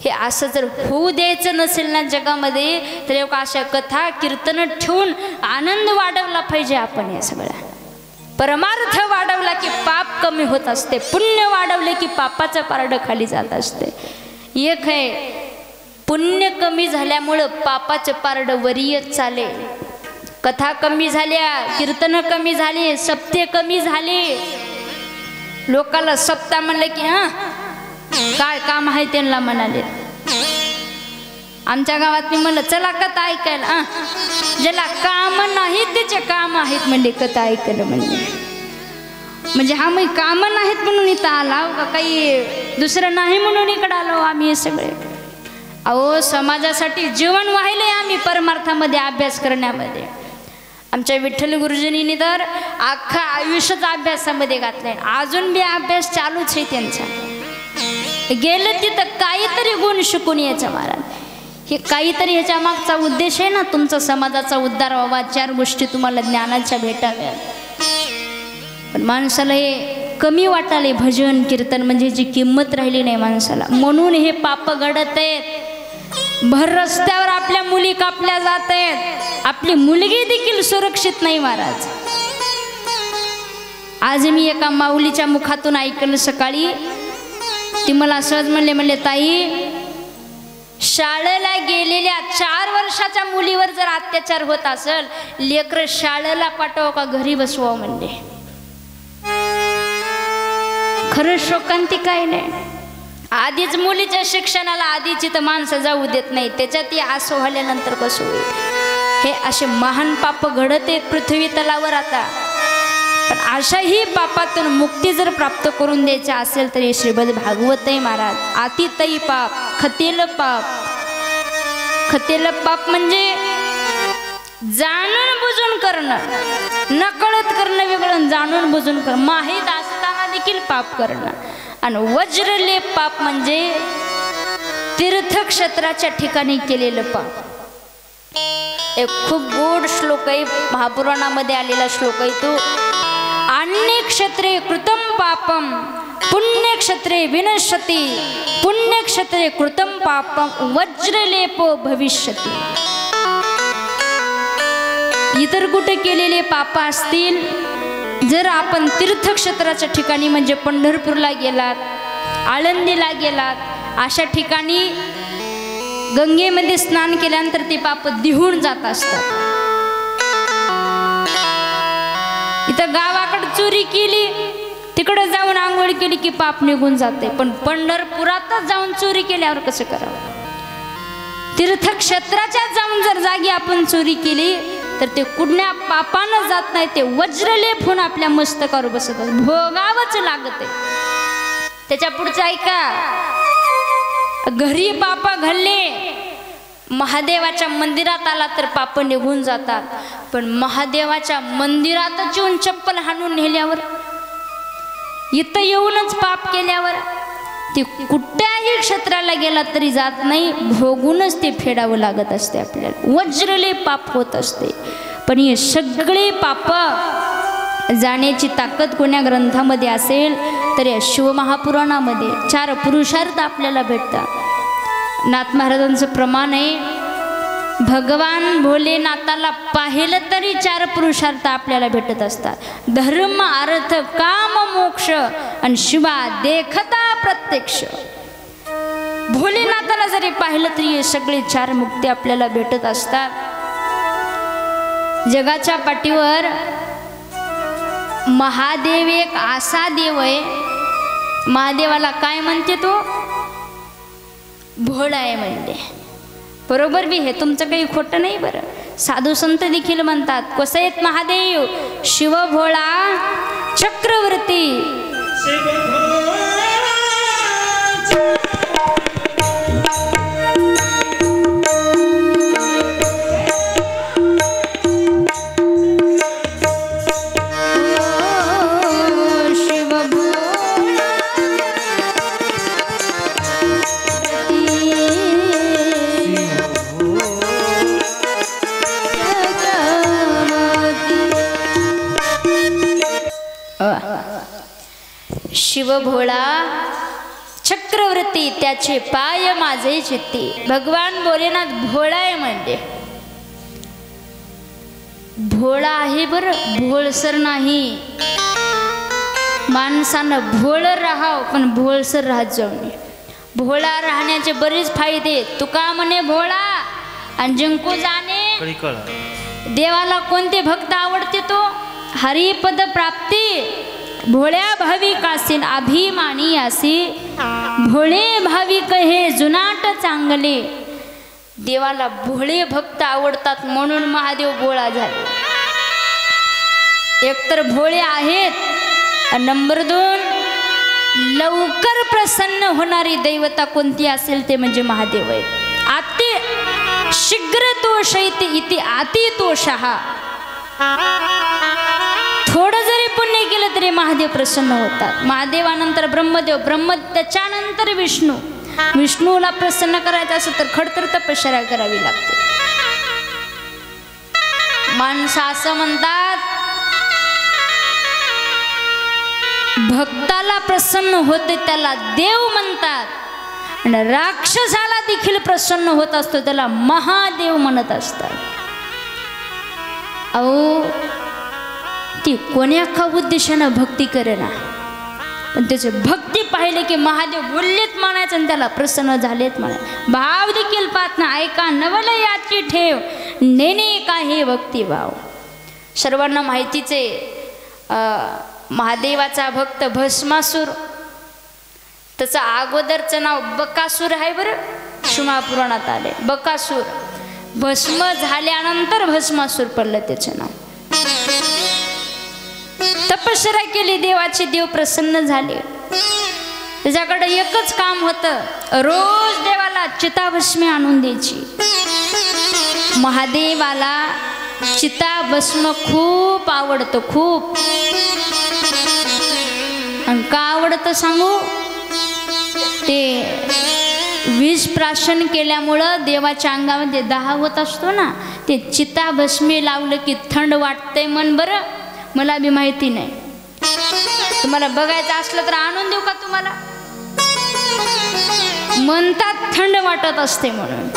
हे असं जर होऊ द्यायचं नसेल ना जगामध्ये, तर एक अशा कथा कीर्तन ठेवून आनंद वाढवला पाहिजे आपण. या सगळ्या परमार्थ वाढवला की पाप कमी होत असते, पुण्य वाढवले की पापाचं पारडं खाली जात असते. एक आहे, पुण्य कमी झाल्यामुळं पापाचं पारडं वरीयच चाले. कथा कमी झाल्या, कीर्तन कमी झाले, सप्ते कमी झाले. लोकाला सप्ताह म्हणलं की काय काम आहे त्यांना म्हणाले. आमच्या गावात मी म्हणलं चला कथा ऐकायला, ज्याला काम नाही त्याचे काम आहेत म्हणले कथा ऐकायला. म्हणजे हा मग काम नाहीत म्हणून इथं आला का, काही दुसरं नाही म्हणून इकडं आलो आम्ही हे सगळे. अहो समाजासाठी जीवन वाहिलंय आम्ही परमार्थामध्ये, अभ्यास करण्यामध्ये. आमच्या विठ्ठल गुरुजींनी तर अख्खा आयुष्याचा अभ्यासामध्ये घातलाय. अजून बी अभ्यास चालूच आहे त्यांचा. गेलं तिथं काहीतरी गुण शिकून यायचं महाराज. हे काहीतरी ह्याच्या मागचा उद्देश आहे ना, तुमचा समाजाचा उद्धार व्हावा, 4 गोष्टी तुम्हाला ज्ञानाच्या भेटाव्या. पण माणसाला हे कमी वाटाले, भजन कीर्तन म्हणजे जी किंमत राहिली नाही माणसाला, म्हणून हे पाप घडत आहेत. भर रस्त्यावर आपल्या मुली कापल्या जात आहेत, आपली मुलगी देखील सुरक्षित नाही महाराज. आज मी एका माऊलीच्या मुखातून ऐकलं सकाळी. ती मला सहज म्हणले ताई, शाळेला गेलेल्या 4 वर्षाच्या मुलीवर जर अत्याचार होत असेल, लेकर शाळेला पाठव का घरी बसवा म्हणले. खरं शोकांतिका आहे नाही. आधीच मुलीच्या शिक्षणाला आधीची तर माणसं जाऊ देत नाही, त्याच्यात असं व्हाल्यानंतर कसं होईल. हे असे महान पाप घडत आहेत पृथ्वी तलावर आता. पण अशाही पापातून मुक्ती जर प्राप्त करून द्यायची असेल तर हे श्रीमद भागवत आहे महाराज. अतितई पाप, खतेल पाप. खतेल पाप म्हणजे जाणून बुजून करणं, नकळत करणं वेगळं, जाणून बुजून करणं, माहीत असताना देखील पाप करणं. आणि वज्रलेप पाप म्हणजे तीर्थक्षेत्राच्या ठिकाणी केलेलं पाप. एक खूप गोड श्लोक आहे, महापुराणामध्ये आलेला श्लोक आहे तो. अन्यक्षेत्रे कृतं पापम पुण्यक्षेत्रे विनश्यति, पुण्यक्षेत्रे कृतं पापम वज्रलेपो भविष्यति. इतर कुठे केलेले पाप असतील, जर आपण तीर्थक्षेत्राच्या ठिकाणी म्हणजे पंढरपूरला गेलात, आळंदीला गेलात, अशा ठिकाणी गंगेमध्ये स्नान केल्यानंतर ते पाप दिहून जात असतात. इथं गावाकडे चोरी केली, तिकडे जाऊन आंघोळ केली की पाप निघून जाते. पण पंढरपुरातच जाऊन चोरी केल्यावर कसं करावं. तीर्थक्षेत्राच्या जाऊन जर जागी आपण चोरी केली तर ते कुठल्या पापानं जात नाही, ते वज्रलेप होऊन आपल्या मस्तकावर बसत, भोगावंच लागत आहे. त्याच्या पुढचं ऐका. घरी पाप घडले, महादेवाच्या मंदिरात आला तर पाप निघून जातात. पण महादेवाच्या मंदिरातच येऊन चप्पल हाणून नेल्यावर, इथं येऊनच पाप केल्यावर ते कुठल्याही क्षेत्राला गेला तरी जात नाही, भोगूनच ते फेडावं लागत असते आपल्याला. वज्रले पाप होत असते. पण हे सगळे पाप जाण्याची ताकद कोण्या ग्रंथामध्ये असेल तर या शिवमहापुराणामध्ये 4 पुरुषार्थ आपल्याला भेटतात. नाथ महाराजांचं प्रमाण आहे, भगवान भोलेनाथाला पाहिलं तरी 4 पुरुषार्थ आपल्याला भेटत असतात. धर्म अर्थ काम मोक्ष आणि शिवा देखता प्रत्यक्ष. भोलेनाथाला जरी पाहिलं तरी हे सगळे 4 मुक्ती आपल्याला भेटत असतात. जगाच्या पाठीवर महादेव एक असा देव आहे, महादेवाला काय म्हणते तो? भोळा आहे म्हणते. बरोबर बी, हे तुमचं काही खोटं नाही बरं. साधू संत देखील म्हणतात कसं आहेत महादेव? शिव भोळा चक्रवर्ती. शिव भोळा चक्रवर्ती, त्याचे पाय माझे चित्ती. भगवान भोलेनाथ भोळा आहे म्हणजे भोळा आहे बरं, भोळसर नाही. माणसानं भोळ राहाव पण भोळसर राहत जाऊ नये. भोळा राहण्याचे बरेच फायदे. तुका म्हणे भोळा आणि जिंकू जाणे. देवाला कोणते भक्त आवडते तो? हरिपद प्राप्ती. भोळ्या भाविक असेल अभिमानी असे, भोळे भाविक हे जुनाट चांगले. देवाला भोळे भक्त आवडतात म्हणून महादेव भोळा झाले. एकतर भोळे आहेत, नंबर 2 लवकर प्रसन्न होणारी दैवता कोणती असेल ते म्हणजे महादेव आहे. अति शीघ्र तोष इति अति तोषः. थोडं जरी पुण्य केलं तरी महादेव प्रसन्न होतात. महादेवानंतर ब्रह्मदेव, त्याच्यानंतर विष्णू. विष्णूला प्रसन्न करायचं असेल तर खडतर तपश्चर्या करावी लागते. माणसं असं म्हणतात भक्ताला प्रसन्न होते त्याला देव म्हणतात, आणि राक्षसाला देखील प्रसन्न होत असतो त्याला महादेव म्हणत असतात. अहो ती कोण्या का उद्देशानं भक्ती करेना, पण त्याचे भक्ती पाहिले की महादेव बोललेत म्हणायचं आणि त्याला प्रसन्न झालेत म्हणायचं. भाव देखील पाहत ना, ऐका नवल याची ठेव नेने का हे भक्ती भाव. सर्वांना माहितीचे महादेवाचा भक्त भस्मासूर, त्याचं अगोदरचं नाव बकासूर आहे बरं, शिवपुराणात आले. बकासूर भस्म झाल्यानंतर भस्मासूर पडलं त्याचं नाव. तपश्चर्या केली देवाची, देव प्रसन्न झाले. त्याच्याकडे एकच काम होतं, रोज देवाला चिताभस्मी आणून द्यायची. महादेवाला चिताभस्म खूप आवडतं, खूप. आणि का आवडतं सांगू? ते विष प्राशन केल्यामुळं देवाच्या अंगामध्ये दाह होत असतो ना, ते चिताभस्मी लावलं की थंड वाटतंय मन. बरं मला बी माहिती नाही, तुम्हाला बघायचं असलं तर आणून देऊ का तुम्हाला? म्हणतात थंड वाटत असते म्हणून.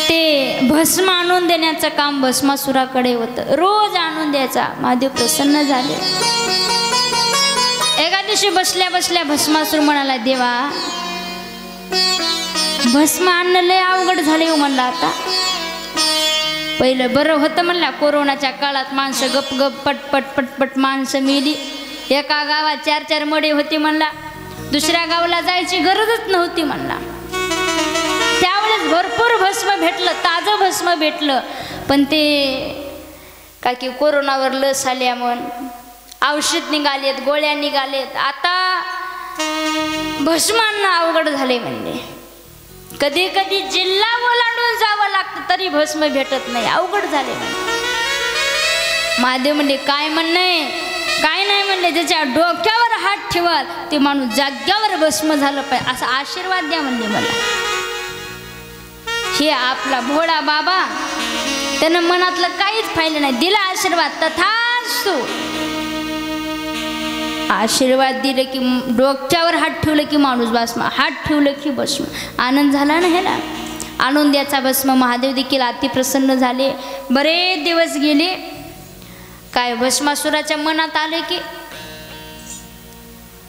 ते भस्म आणून देण्याचं काम भस्मासुराकडे होतं, रोज आणून द्यायचा. महादेव प्रसन्न झाले. एका दिवशी बसल्या बसल्या भस्मासूर म्हणाला, देवा भस्म आणणं लय अवघड झाले हो म्हणला. आता पहिलं बरं होतं म्हणला, कोरोनाच्या काळात माणसं गप गप पटपट पटपट माणसं मेली. एका गावात 4-4 मडे होते म्हणला, दुसऱ्या गावाला जायची गरजच नव्हती म्हणला. त्यावेळेस भरपूर भस्म भेटलं, ताजं भस्म भेटलं. पण ते काय की कोरोनावर लस आल्या म्हण, औषध निघालेत, गोळ्या निघालेत, आता भस्म आणणं अवघड झाले म्हणले. कधी कधी जिल्हा ओलांडून जावं लागतं तरी भस्म भेटत नाही, अवघड झाले म्हणले. महादेव म्हणले काय म्हणणे? काय नाही म्हणले, ज्याच्या डोक्यावर हात ठेवाल ते माणूस जाग्यावर भस्म झालं पाहिजे, असा आशीर्वाद द्या म्हणले मला. हे आपला भोळा बाबा, त्यानं मनातलं काहीच पाहिलं नाही, दिला आशीर्वाद, तथास्तु. आशीर्वाद दिले की डोक्यावर हात ठेवलं की माणूस भस्म, हात ठेवलं की भस्म. आनंद झाला ना ह्याला. आणून द्यायचा भस्म. महादेव देखील अतिप्रसन्न झाले. बरेच दिवस गेले. काय भस्मासुराच्या मनात आले की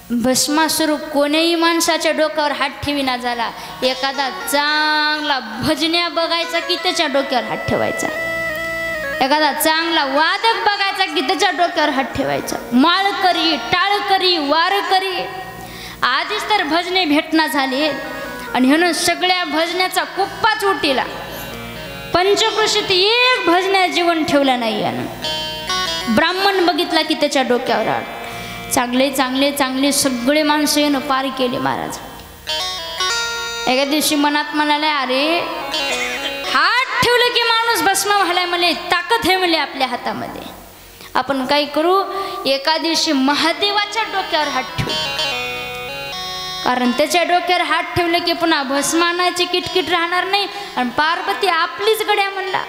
भस्मासूर कोण्याही माणसाच्या डोक्यावर हात ठेवीना झाला. एखादा चांगला भजन्या बघायचा की त्याच्या डोक्यावर हात ठेवायचा. एखादा चांगला वादक बघायचा की त्याच्या डोक्यावर हात ठेवायचा. माळकरी, टाळकरी, वारकरी आधीच तर भजने भेटना झाले आणि ह्यानं सगळ्या भजण्याचा कुप्पाच उटीला. पंचकृषीत एक भजन्या जीवन ठेवलं नाही यानं. ब्राह्मण बघितला की त्याच्या डोक्यावर हात. चांगले चांगले चांगले सगळे माणसं येणं पार केले महाराज. एका दिवशी मनात म्हणाले, अरे हात ठेवलं की माणूस भस्म व्हायला मला ताकद आहे म्हणले आपल्या हातामध्ये. आपण काय करू, एका दिवशी महादेवाच्या डोक्यावर हात ठेवू. कारण त्याच्या डोक्यावर हात ठेवले की पुन्हा भस्म आणायची किटकिट राहणार नाही आणि पार्वती आपलीच गड्या म्हणला.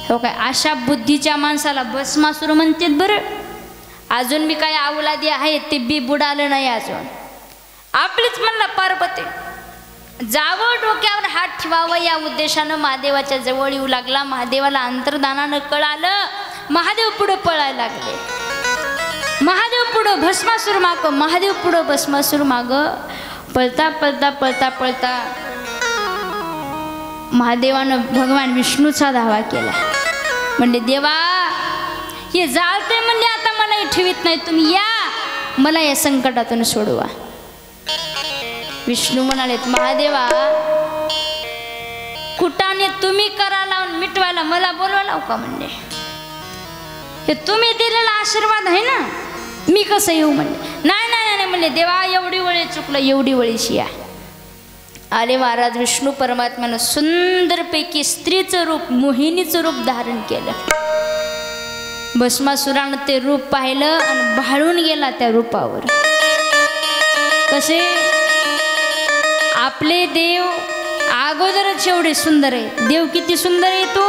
हो काय, अशा बुद्धीच्या माणसाला भस्मासूर म्हणतात बरं. अजून मी काय अवलादी आहेत ते बी बुडालं नाही अजून. आपलीच म्हणला पार्वती. जावं डोक्यावर हात ठेवावं या उद्देशानं महादेवाच्या जवळ येऊ लागला. महादेवाला अंतर्धानानं कळालं. महादेव पुढं पळायला लागले. महादेव पुढं भस्मासूर माग, महादेव पुढं भस्मासूर माग. पळता पळता पळता पळता महादेवानं भगवान विष्णूचा धावा केला. म्हणजे देवा हे जाळते म्हणले, आता मला ठेवीत नाही, तुम्ही या मला या संकटातून सोडवा. विष्णू म्हणालेत, महादेवा कुटाने तुम्ही करा लावून मिटवायला मला बोलवा लाव का म्हणले. हे तुम्ही दिलेला आशीर्वाद आहे ना, मी कसं येऊ म्हणले. नाही नाही नाही म्हणले, देवा एवढी वेळी चुकलं, एवढी वेळीशी या. आले महाराज. विष्णू परमात्म्यानं सुंदरपैकी स्त्रीचं रूप, मोहिनीचं रूप धारण केलं. भस्मासुरानं ते रूप पाहिलं आणि भाळून गेला त्या रूपावर. कसे आपले देव अगोदरच एवढे सुंदर आहे. देव किती सुंदर आहे तो.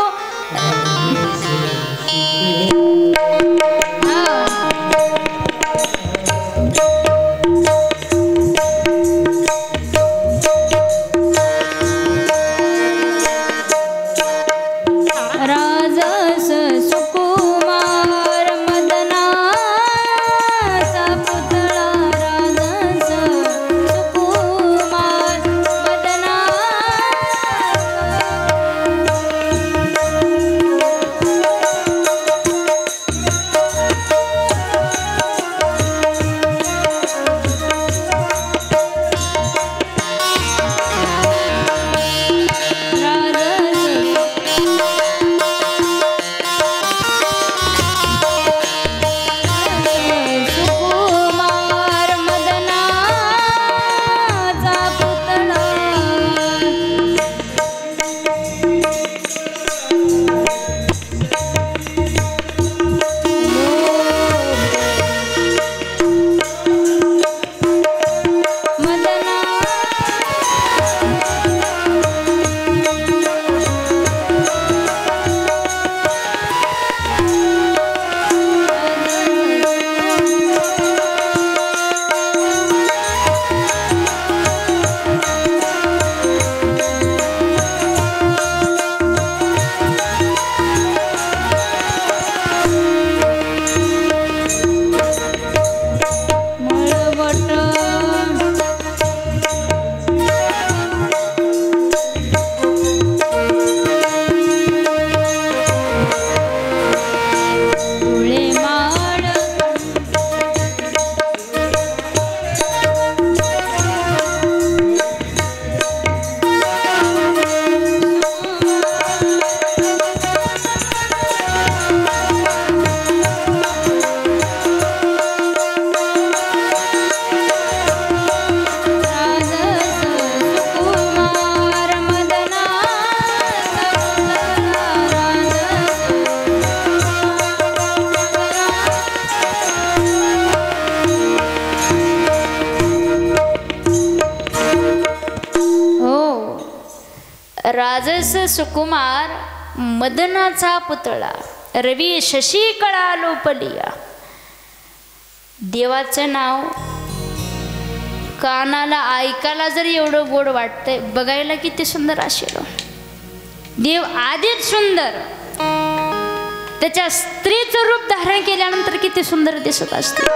राजस सुकुमार मदनाचा पुतळा रवी शशी कळा लोपलिया. देवाचं नाव कानाला ऐकायला जर एवढं गोड वाटतंय, बघायला किती सुंदर असेल. देव आधीच सुंदर, त्याच्या स्त्रीचं रूप धारण केल्यानंतर किती सुंदर दिसत असते.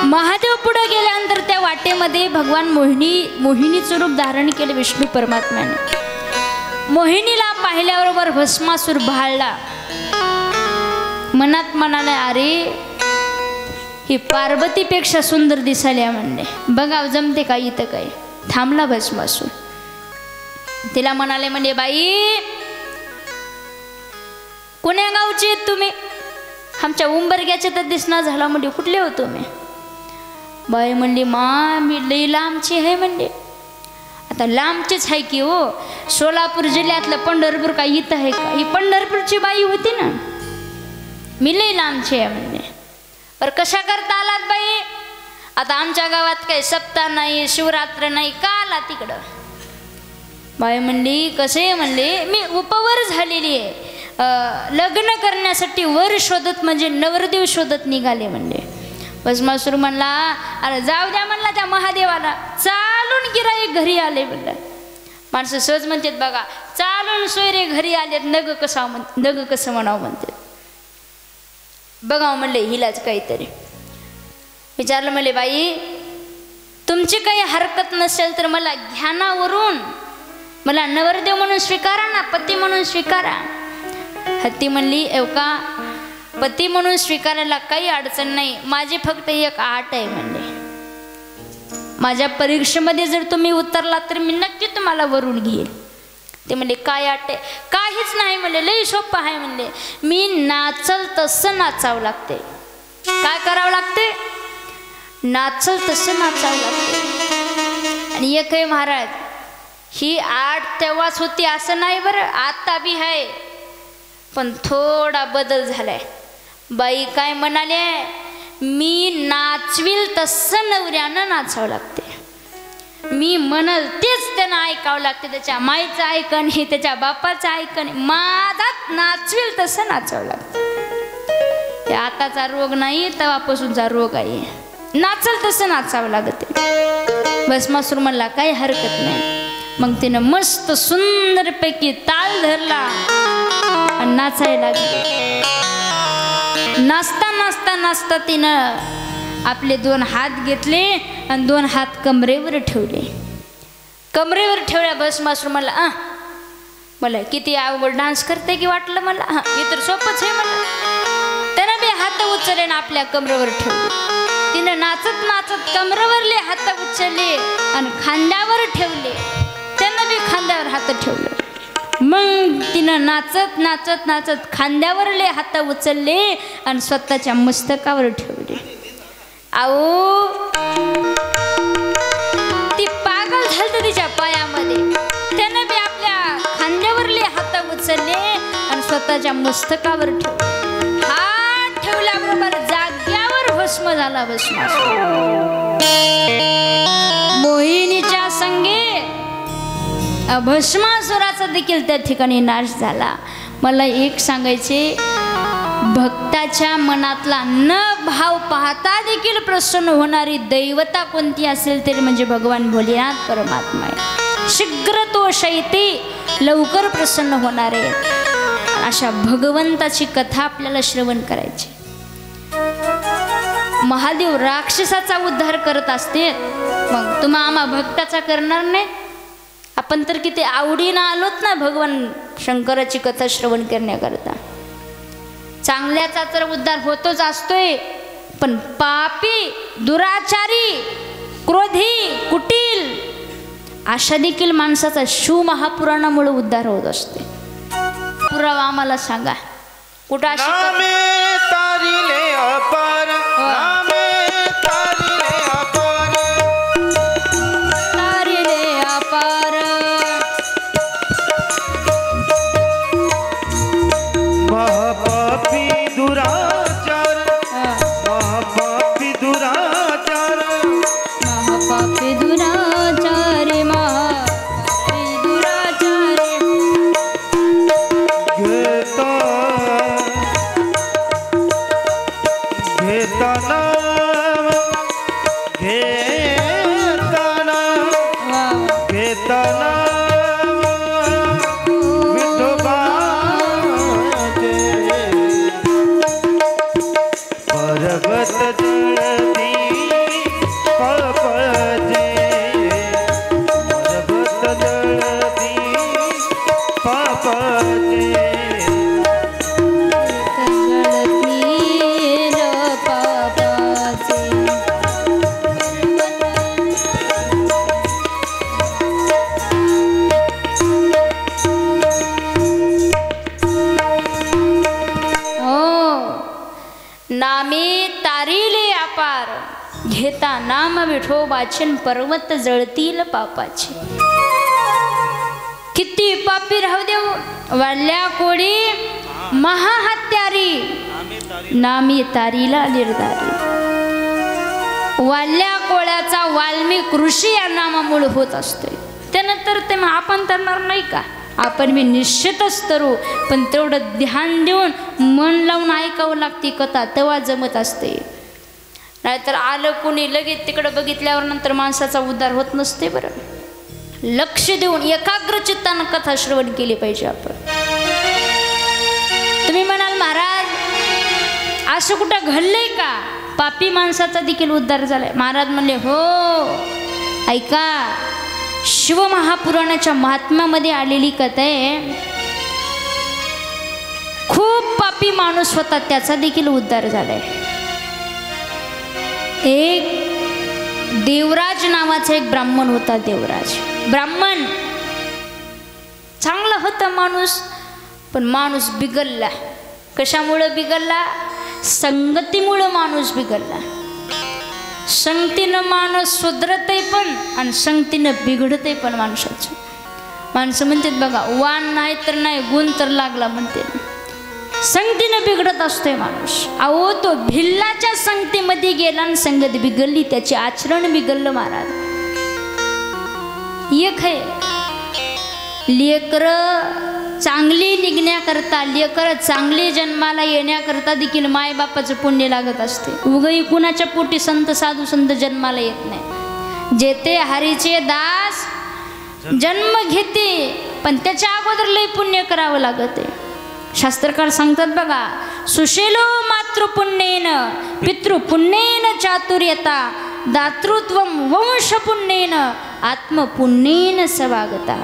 महादेव पुढे गेल्यानंतर त्या वाटेमध्ये भगवान मोहिनीचं रूप धारण केलं विष्णू परमात्म्याने. मोहिनीला पाहिल्याबरोबर भस्मासूर भाळला. मनात म्हणाले, अरे ही पार्वतीपेक्षा सुंदर दिसाल्या म्हणले. बघा जमते का इथं काय. थांबला भस्मासूर. तिला म्हणाले म्हणजे बाई कोण्या गावचे आहेत तुम्ही. आमच्या उंबरग्याचे तर दिसना झाला म्हणजे कुठले हो तुम्ही. बाई म्हणली मा मी लई लांबची आहे म्हणले. आता लांबचीच आहे की हो. सोलापूर जिल्ह्यातलं पंढरपूर काय इथं आहे का. ही पंढरपूरची बाई होती ना. मी लई लांबची आहे म्हणले. पर कशा करता आलात बाई. आता आमच्या गावात काही सप्ताह नाही शिवरात्र नाही का आला तिकडं. बाई म्हणली कसे म्हणले मी उपवर झालेली आहे. लग्न करण्यासाठी वर शोधत म्हणजे नवरदेव शोधत निघाले म्हणले. भस्मासूर म्हणला अरे जाऊ द्या म्हणला त्या महादेवाला. चालून गिराईक घरी आले म्हणलं. माणसं सहज म्हणतात बघा चालून सोयरे घरी आलेत नग कसं म्हणावं म्हणतात. बघावं म्हणले हिलाच काहीतरी. विचारलं म्हणले बाई तुमची काही हरकत नसेल तर मला घ्यानावरून मला नवरदेव म्हणून स्वीकारा ना. पती म्हणून स्वीकारा. हत्ती म्हणली एवका पती म्हणून स्वीकारायला काही अडचण नाही. माझी फक्त एक आट आहे म्हणले. माझ्या परीक्षेमध्ये जर तुम्ही उतरला तर मी नक्की तुम्हाला वरून घेईल. ते म्हणले काय आट आहे. काहीच नाही म्हणले लई सोपं आहे म्हणले. मी नाचल तसं नाचावं लागते. काय करावं लागते. नाचल तसं नाचावं लागते. आणि एक आहे महाराज ही आट तेव्हाच होती असं नाही बरं. आता बी आहे पण थोडा बदल झालाय. बाई काय म्हणाले मी नाचविल तसं नवऱ्यानं नाचावं लागते. मी म्हणल तेच त्यानं ऐकावं लागते. त्याच्या माईचं ऐकण हे त्याच्या बापाचं ऐकण माझात नाचविल तसं नाचावं लागतं. आताचा रोग नाही तेव्हापासूनचा रोग आहे. नाचल तसं नाचावं लागते. भस्मासूर म्हणला काही हरकत नाही. मग तिनं मस्त सुंदरपैकी ताल धरला आणि नाचायला लागली. नाचता नाचता नाचता तिनं आपले 2 हात घेतले आणि 2 हात कमरेवर ठेवले. कमरेवर ठेवल्या. भस्मासूर म्हणला मला किती अवघड डान्स करते की वाटलं मला. हे तर सोपंच आहे म्हणलं. त्यानं बी हात उचलले आणि आपल्या कमरेवर ठेवले. तिनं नाचत नाचत कमरेवरले हात उचलले आणि खांद्यावर ठेवले. त्यानं बी खांद्यावर हात ठेवले. मग तिनं नाचत नाचत नाचत खांद्यावरले हात उचलले आणि स्वतःच्या मस्तकावर ठेवले. आओ ती पागल झालत तिच्या पायामध्ये. त्यानं बी आपल्या खांद्यावरले हात उचलले आणि स्वतःच्या मस्तकावर ठेवले. हात ठेवल्याबरोबर जाग्यावर भस्म झाला. भस्मासूर मोहिनीच्या संगे भस्मासुराचा देखील त्या ठिकाणी नाश झाला. मला एक सांगायचे भक्ताच्या मनातला न भाव पाहता देखील प्रसन्न होणारी दैवता कोणती असेल तरी म्हणजे भगवान भोलेनाथ परमात्मा आहे. शीघ्र तो शैते लवकर प्रसन्न होणारे. अशा भगवंताची कथा आपल्याला श्रवण करायची. महादेव राक्षसाचा उद्धार करत असते मग तुम्हा आम्हा भक्ताचा करणार नाही. आपण तर किती आवडीनं आलोत ना भगवान शंकराची कथा श्रवण करण्याकरता. चांगल्याचा तर उद्धार होतोच असतोय पण पापी दुराचारी क्रोधी कुटील अशा देखील माणसाचा शिव महापुराणामुळे उद्धार होत असते. पुरावा आम्हाला सांगा कुठं अशी तारिले अपार नामे तारिले अपार तारिले अपार महापापी दुराचार महापापी दुराचार महापापी दुराचारी महापापी दुराचारी घेता घेताना घेताना घेताना विठोबाचे पर्वत जळती पळपळते मरभत जळती पळपळते जळतीर पापाचे नामे तारिले अपार घेता नाम विठोबाचे पर्वत जळतील पापाचे. किती पापी राहू देऊ वाल्या कोडी महाहत्यारी नामी तारीला निर्धारी. वाल्या कोळ्याचा वाल्मिक ऋषी या नामामुळे होत असतोय. त्यानंतर ते आपण तरणार नाही का, आपण मी निश्चितच तरू, पण तेवढं ध्यान देऊन मन लावून ऐकावं लागते कथा, तेव्हा जमत असते. नाहीतर आलं कुणी लगेच तिकडं बघितल्यावर नंतर माणसाचा उद्धार होत नसते. बरं लक्ष देऊन एकाग्र चित्तानं कथा श्रवण केली पाहिजे आपण. तुम्ही म्हणाल महाराज असं कुठं घडलंय का पापी माणसाचा देखील उद्धार झालाय? महाराज म्हणले हो ऐका, शिवमहापुराणाच्या महात्म्यामध्ये आलेली कथा आहे. खूप पापी माणूस होता, त्याचा देखील उद्धार झालाय. एक देवराज नावाचा एक ब्राह्मण होता. देवराज ब्राह्मण चांगला होता माणूस, पण माणूस बिघडला. कशामुळे बिघडला? संगतीमुळे माणूस बिघडला. संगतीनं माणूस सुधरतही पण आणि संगतीनं बिघडतही पण माणसाचं. माणसं म्हणतात बघा, वाण नाही तर नाही गुण तर लागला म्हणते. संगतीनं बिघडत असतोय माणूस. अहो तो भिल्लाच्या संगतीमध्ये गेला आणि संगत बिघडली, त्याचे आचरण बिघडलं. महाराज एक आहे लेकरं चांगली निघण्याकरता, लेकरं चांगली जन्माला येण्याकरता देखील मायबापाचं पुण्य लागत असते. उगही कुणाच्या पोटी संत साधू संत जन्माला येत नाही. जेते हरीचे दास जन्म घेते, पण त्याच्या अगोदर लई पुण्य करावं लागत आहे. शास्त्रकार सांगतात बघा, सुशेलो मातृपुण्येन पितृपुण्येन चातुर्यता दातृत्व वंशपुण्येन आत्मपुण्येन सवागता.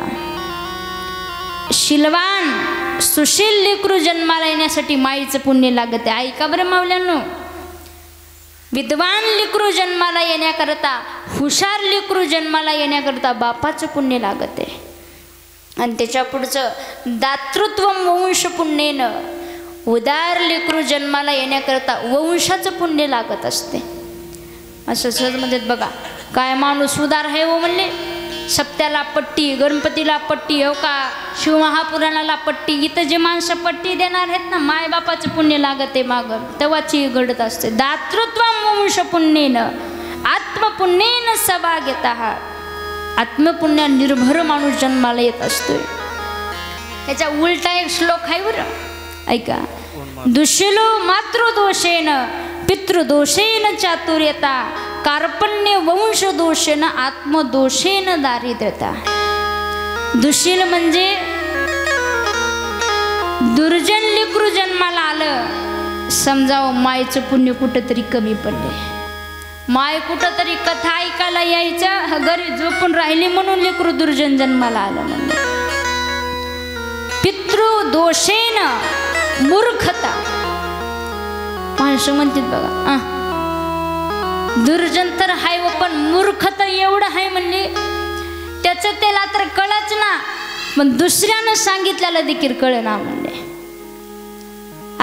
शिलवान सुशील लेकरू जन्माला येण्यासाठी माईचं पुण्य लागत आहे. ऐका बरं मावल्यांनो, विद्वान लेकरू जन्माला येण्याकरता, हुशार लेकरू जन्माला येण्याकरता बापाचं पुण्य लागत आहे. आणि त्याच्या पुढचं दातृत्व वंश पुण्येनं, उदार लेकरू जन्माला येण्याकरता वंशाचं पुण्य लागत असते. असं सहज म्हणतात बघा, काय माणूस उदार आहे हो म्हणले, सप्त्याला पट्टी, गणपतीला पट्टी, हो का शिवमहापुराणाला पट्टी. इथं जे माणसं पट्टी देणार आहेत ना, मायबापाचं पुण्य लागत आहे मागं, तेव्हाची घडत असते. दातृत्व वंश पुण्येनं आत्मपुण्येन सभाग्यतः, आत्मपुण्या निर्भर माणूस जन्माला येत असतोय. त्याच्या उलटा एक श्लोक आहे बरं, ऐका. दुशिलो मातृदोषेन पितृदोषेन चातुर्यता कार्पण्य वंश दोषेन आत्मदोषेन दारिद्र्यता. दुशील म्हणजे दुर्जन लेकरू जन्माला आलं, समजावं मायचं पुण्य कुठंतरी कमी पडले. माय कुठंतरी कथा ऐकायला यायचं, घरी झोपून राहिली म्हणून लेकरू दुर्जन जन्माला आलं म्हणजे. पितृदोषेन मूर्खता. माणसं म्हणतात बघा, दुर्जन तर हाय व पण मूर्ख तर एवढं आहे म्हणले, त्याचं त्याला तर कळच ना, पण दुसऱ्यानं सांगितल्याला देखील कळना म्हणले.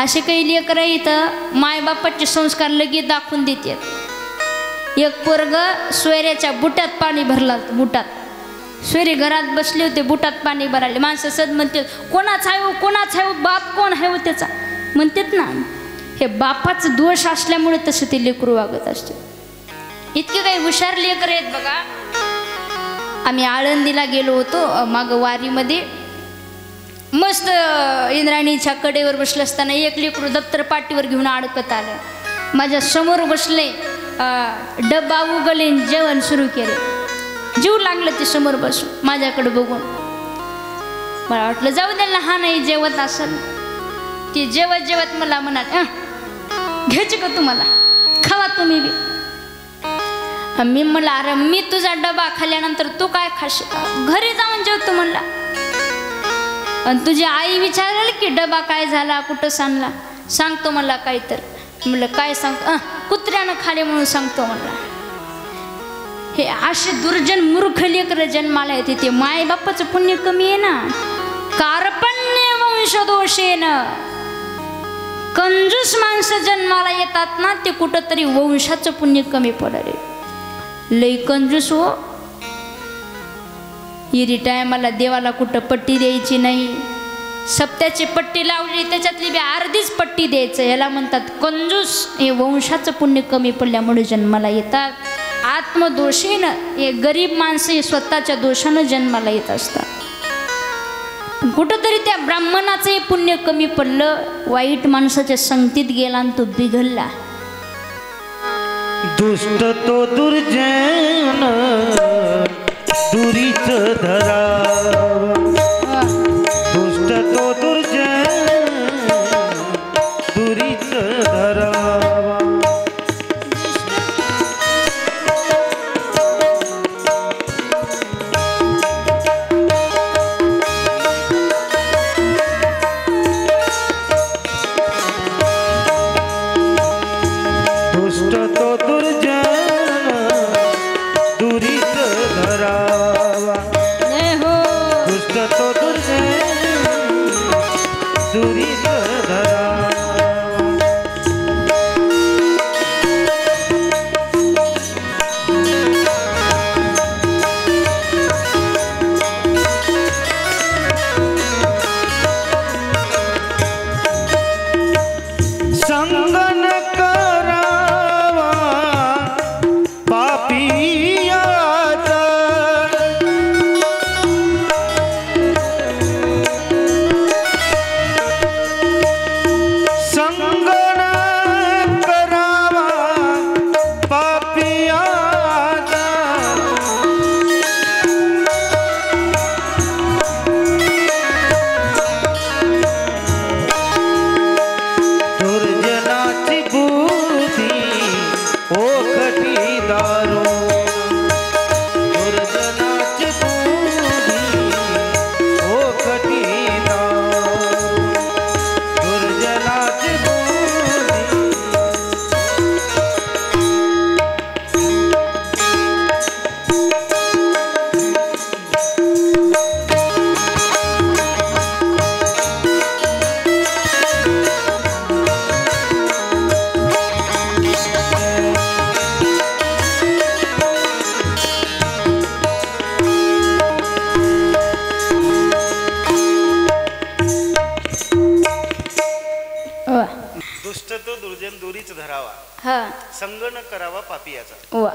असे काही लेकरं इथं मायबापाचे संस्कार लगेच दाखवून देतात. एक पोरग सोयऱ्याच्या बुटात पाणी भरला, बुटात सोयरे घरात बसले होते, बुटात पाणी भरायले. माणसं सद म्हणते कोणाचा आहे हो, कोणाचा आहे हो, बाप कोण आहे हो त्याचा म्हणतात ना. हे बापाचं दोष असल्यामुळे तसं ते लेकरू वागत असते. इतके काही हुशार लेकर आहेत बघा. आम्ही आळंदीला गेलो होतो मागं वारीमध्ये. मस्त इंद्राणीच्या कडेवर बसलं असताना एक लेकरू दप्तर पाठीवर घेऊन अडकत आलं. माझ्या समोर बसले, डब्बा उगले, जेवण सुरू केले. जीव लागलं ते समोर बसून माझ्याकडे बघून. मला वाटलं जाऊ द्या, लहान आहे जेवत असेल. ती जेवत जेवत मला म्हणाल, घ्यायची का तुम्हाला, खावा तुम्ही बी. मी म्हणलं अरे मी तुझा डबा खाल्ल्यानंतर तू काय खाशील, घरी जाऊन जेवतो म्हणला. आणि तुझी आई विचारली की डबा काय झाला, कुठं सांगला, सांगतो मला काय तर. म्हणलं काय सांगतो, कुत्र्यानं खाले म्हणून सांगतो म्हणला. हे असे दुर्जन मूर्ख लेकरं जन्माला येते, ते माय बापाचं पुण्य कमी आहे ना. कार्पण्य वंशदोषेन कंजूस माणसं जन्माला येतात ना, ते कुठंतरी वंशाचं पुण्य कमी पडले. लई कंजूस हो. इरी टायमाला देवाला कुठं पट्टी द्यायची नाही, सप्त्याची पट्टी लावली त्याच्यातली बी अर्धीच पट्टी द्यायचं, याला म्हणतात कंजूस. हे वंशाचं पुण्य कमी पडल्यामुळे जन्माला येतात. आत्मदोषीनं हे गरीब माणसं हे स्वतःच्या दोषानं जन्माला येत असतात. कुठंतरी त्या ब्राह्मणाचं पुण्य कमी पडलं, वाईट माणसाच्या संगतीत गेला आणि तो बिघडला. दुष्ट तो दुर्जन दुरीच धरावा, दुष्ट तो दुर्जन दुरीच धरावा. दुष्ट तो दुर्जन दुरीच धरावा, दुष्ट तो दुर्जन दुरीच धरावा. संगन करावा पापियाचा, संगन करावा पापियाचा. दुर्जनाची बुद्धी ओखटी दारू, दुर्जनाची बुद्धी ओखटी दारू, दुर्जनाची बुद्धी. दुष्ट तो दुर्जन दुरीच धरावा, हा संग न करावा पापियाचा. वा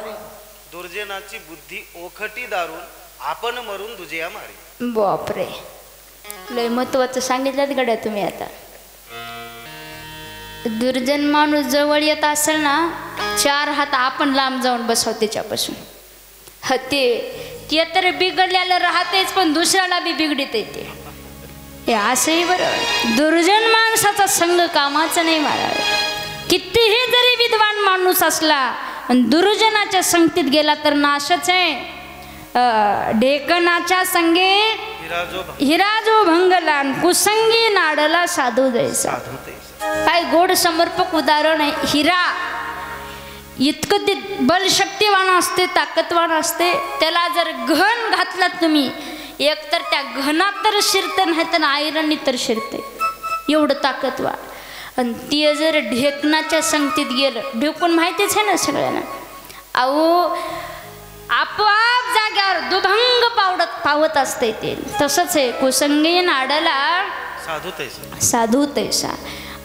दुर्जनाची बुद्धी ओखटी दारून आपण मरून दुजया मारी. बापरे, लय महत्वाचं सांगितलं गड्या तुम्ही. आता दुर्जन माणूस जवळ येत असेल ना, 4 हात आपण लांब जाऊन बसाव त्याच्यापासून. ते तर बिघडल्याला राहतेच, पण दुसऱ्याला बी बिघडित येते. हे असंही बरं, दुर्जन माणसाचा संग कामाचा नाही महाराज. कितीही जरी विद्वान माणूस असला आणि दुर्जनाच्या संगतीत गेला तर नाशच आहे. ढेकणाच्या संगे हिरा जो भंगला, कुसंगी नाडला साधू जैसा. काय गोड समर्पक उदाहरण आहे. हिरा इतकं ते बलशक्तिवान असते, ताकदवान असते. त्याला जर घन घातलात तुम्ही, एक तर त्या घनात तर शिरते, नाही तर आयरणी तर शिरते, एवढं ताकदवान. आणि ते जर ढेकणाच्या संगतीत गेलं, ढेकून माहितीच आहे ना सगळ्यांना, अहो आपोआप जाग्यावर दुभंग पावत असते ते. तसंच आहे कुसंगी नाडाला साधू तैसा.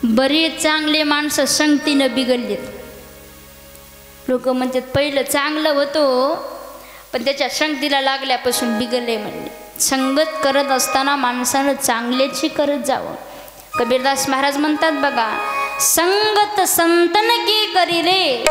बरेच चांगले माणसं संगतीनं बिघडलेत. लोक म्हणतात पहिलं चांगलं होतं, पण त्याच्या संगतीला लागल्यापासून बिघडले म्हणले. संगत करत असताना माणसानं चांगल्याची करत जावं. कबीरदास महाराज म्हणतात बघा, संगत संतन की करी रे.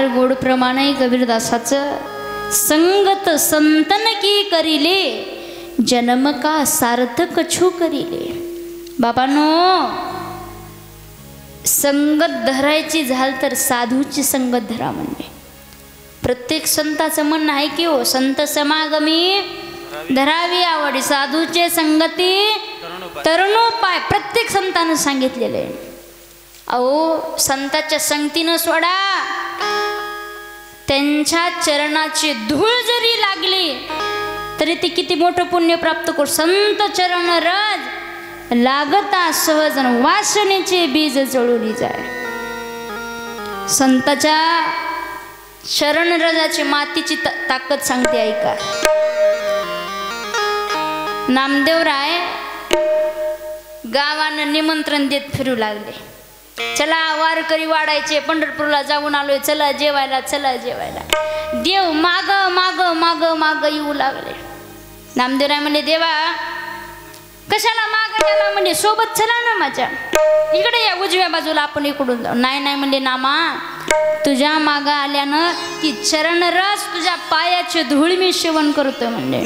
चार गोड प्रमाणे कबीरदासाचं संगत संतन की करिले जन्म का सार्थक छू करिले. बाबांनो, संगत धरायची झाल तर साधूची संगत धरा. म्हणजे प्रत्येक संताचं म्हणणं आहे की हो, संत समागमी धरावी आवडी, साधूचे संगती तरुणोपाय. प्रत्येक संतानं सांगितलेलं आहे. अहो, संताच्या संगतीनं सोडा, त्यांच्या चरणाची धूळ जरी लागली तरी ते किती मोठं पुण्य प्राप्त करू. संत चरण रज लागता सहजन, वासनेचे बीज जळून जाय. संताच्या शरण रजाची मातीची ताकद सांगते, ऐका. नामदेवराय गावानं निमंत्रण देत फिरू लागले. चला वारकरी वाढायचे, पंढरपूरला जाऊन आलोय, चला जेवायला, चला जेवायला. देव माग माग माग माग येऊ लागले. नामदेवराय म्हणले, देवा कशाला माग गेला? म्हणजे सोबत चला ना माझ्या, इकडे या उजव्या बाजूला, आपण इकडून जाऊ. नाही नाही म्हणले, नामा तुझ्या माग आल्यानं ती चरण रस तुझ्या पायाचे धूळ मी सेवन करतो म्हणले.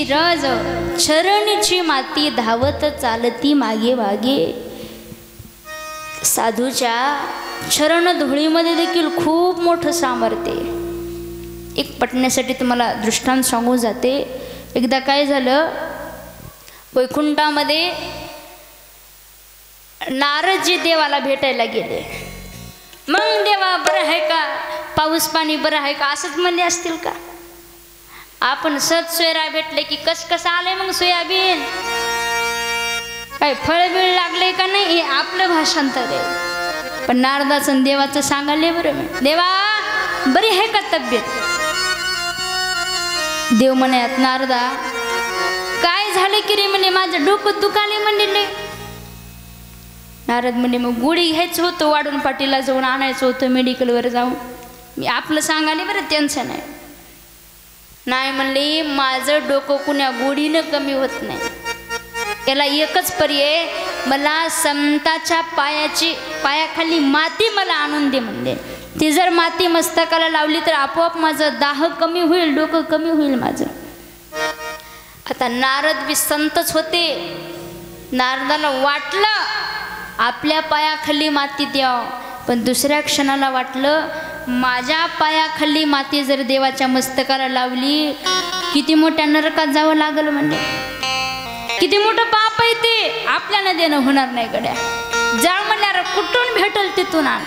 रज चरणीची माती धावत चालती मागे मागे. साधूच्या चरण धुळीमध्ये देखील खूप मोठं सामर्थ्य. एक पटण्यासाठी तुम्हाला दृष्टांत सांगून जाते. एकदा काय झालं, वैकुंठामध्ये नारदजी देवाला भेटायला गेले. मग देवा बरं आहे का, पाऊस पाणी बरं आहे का, असंच म्हणले असतील का? आपण सत सोयरा भेटले की कसं आलंय मग सोयाबीन, काय फळबिळ लागले का नाही, हे आपलं भाषांतर आहे. पण नारदाचं देवाचं सांगाले बरं मी, देवा बरी आहे का तब्येत? देव म्हणत, नारदा काय झालं की रे? म्हणजे माझं डोकं दुखाले म्हणले. नारद म्हणजे मग गोळी घ्यायचं होतं, वाढून पाटीला जाऊन आणायचं होतं मेडिकलवर जाऊन. मी आपलं सांगाले बरं, त्यांचं नाही. नाही म्हणले, माझं डोकं कुण्या गोडीनं कमी होत नाही. याला एकच पर्याय, मला संताच्या पायाखाली माती मला आणून दे म्हणले. ती जर माती मस्तकाला लावली तर आपोआप माझं दाह कमी होईल, डोकं कमी होईल माझं. आता नारद बी संतच होते. नारदाला वाटलं आपल्या पायाखाली माती द्यावं, पण दुसऱ्या क्षणाला वाटलं माझ्या पायाखाली माती जर देवाच्या मस्तकाला लावली, किती मोठ्या नरकात जावं लागल म्हणजे. किती मोठं पाप आहे ते, आपल्याला देणं होणार नाही गड्या. जा म्हणल्यावर कुठून भेटल तिथून आण.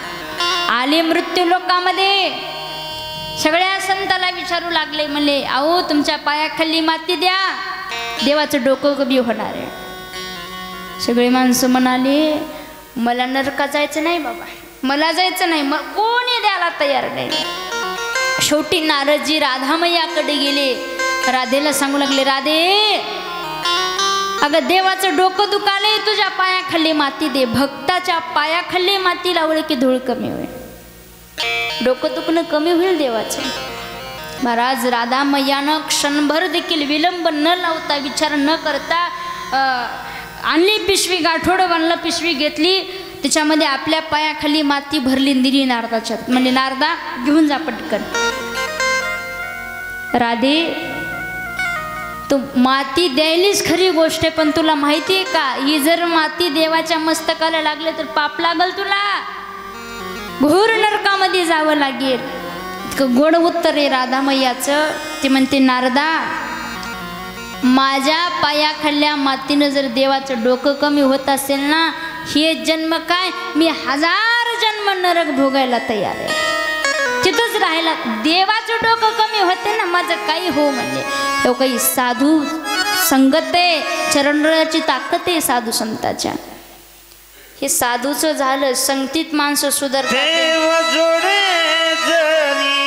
आले मृत्यू लोकामध्ये सगळ्या संताला विचारू लागले, म्हणले अहो तुमच्या पायाखाली माती द्या, देवाचं डोकं कमी होणार आहे. सगळे माणसं म्हणाले मला नरकात जायचं नाही बाबा, मला जायचं नाही, कोणी द्यायला तयार नाही. शेवटी नारदजी राधामय्याकडे गेले, राधेला सांगू लागले राधे अगं देवाचं डोकं दुखाले, तुझ्या पायाखाली माती दे. भक्ताच्या पायाखाली माती लावले की धूळ कमी होईल, डोकं दुखणं कमी होईल देवाचं. महाराज राधामय्यानं क्षणभर देखील विलंब न लावता विचार न करता आणली पिशवी, गाठोडं बांधलं, पिशवी घेतली, त्याच्यामध्ये आपल्या पायाखाली माती भरली, दिली नारदाच्या. म्हणजे नारदा घेऊन जा पटकन. राधे तू माती द्यायलीच खरी गोष्ट आहे, पण तुला माहिती आहे का ही जर माती देवाच्या मस्तकाला लागले तर पाप लागल तुला, घोर नरकामध्ये जावं लागेल. इतकं गोड उत्तर आहे राधामय्याचं. ते म्हणते नारदा माझ्या पायाखाल्या मातीनं जर देवाचं डोकं कमी होत असेल ना, हे जन्म काय मी 1000 जन्म नरक भोगायला तयार आहे. तिथंच राहायला, देवाचं डोकं कमी होते ना माझं काही हो म्हणले. तो काही साधू संगत आहे, चरणराची ताकद आहे साधू संताच्या. हे साधूचं झालं, संगतीत माणसं सुधारतात. देव जोडे जरी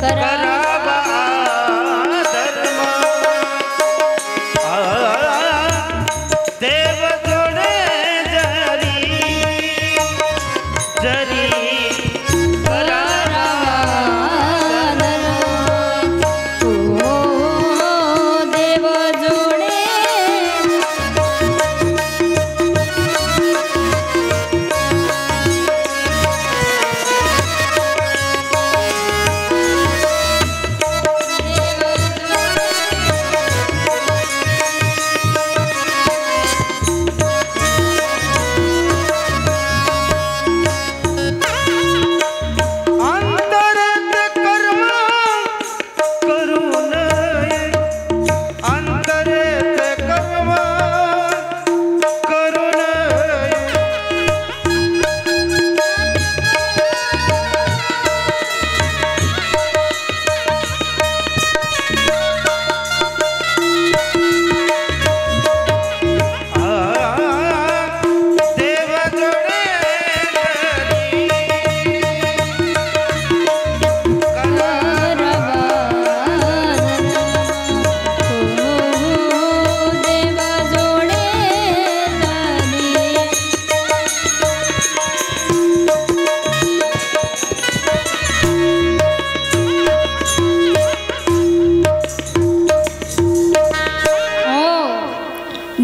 करावा धर्म, देव जोडे जरी जरी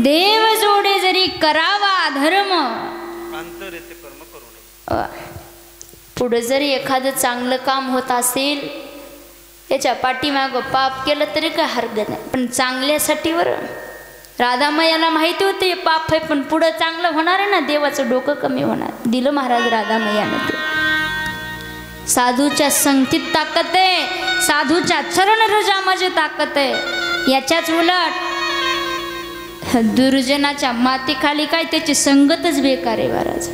देव जोडे करावा धर्म, अंतरेते कर्म करू नये. पुढे जरी एखादं चांगलं काम होत असेल, याच्या पाठीमागं पाप केलं तरी काय हरकत नाही, पण चांगल्यासाठी बरं. राधामयाला माहिती होतं हे पाप आहे, पण पुढं चांगलं होणार आहे ना, देवाचं डोकं कमी होणार. दिलं महाराज राधामयानं ते. साधूच्या संगतीत ताकद आहे, साधूच्या चरण रजामध्ये ताकद आहे. याच्याच उलट दुर्जनाच्या मातीखाली काय त्याची संगतच बेकार आहे महाराज.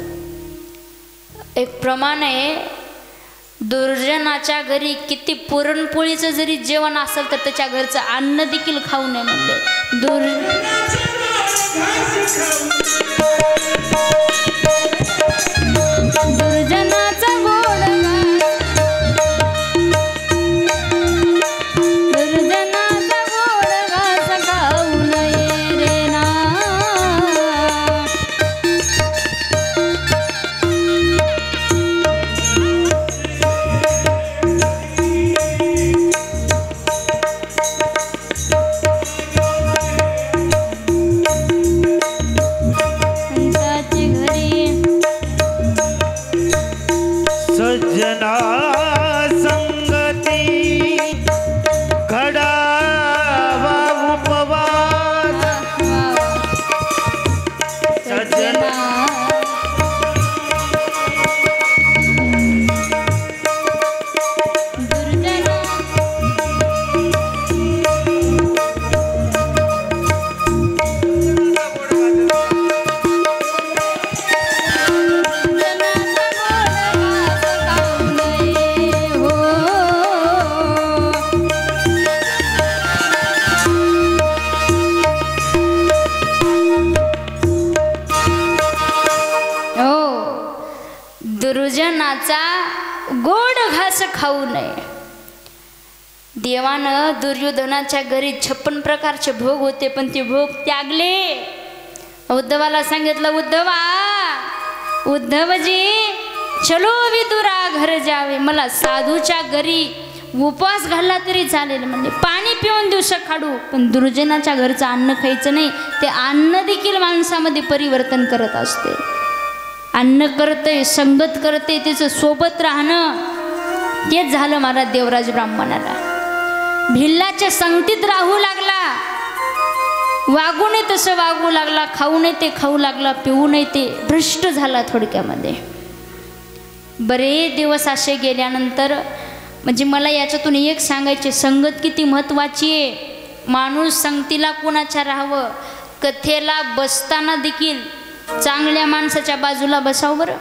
एक प्रमाण आहे, दुर्जनाच्या घरी किती पुरणपोळीचं जरी जेवण असेल तर त्याच्या घरचं अन्न देखील खाऊ नये म्हणले. दुर्जनाचा गोड दुर्जनाचा गोड घास खाऊ नये रे ना. घरी रानाचा गोड घास खाऊ नये. देवानं दुर्योधनाच्या घरी 56 प्रकारचे भोग होते, पण ते भोग त्यागले. उद्धवाला सांगितलं, उद्धवजी चलो विदुरा घर जावे. मला साधूच्या घरी उपवास घालला तरी चालेल म्हणजे, पाणी पिऊन दिवस काढू, पण दुर्जनाच्या घरचं अन्न खायचं नाही. ते अन्न देखील माणसामध्ये परिवर्तन करत असते. अन्न करते, संगत करते, त्याचं सोबत राहणं, तेच झालं महाराज देवराज ब्राह्मणाला. भिल्लाच्या संगतीत राहू लागला, वागू नये तसं वागू लागला, खाऊ नये ते खाऊ लागला, पिऊ नये ते भ्रष्ट झाला थोडक्यामध्ये. बरेच दिवस असे गेल्यानंतर म्हणजे मला याच्यातून एक सांगायचे, संगत किती महत्त्वाची आहे. माणूस संगतीला कोणाच्या राहावं. कथेला बसताना देखील चांगल्या माणसाच्या बाजूला बसावं बरं.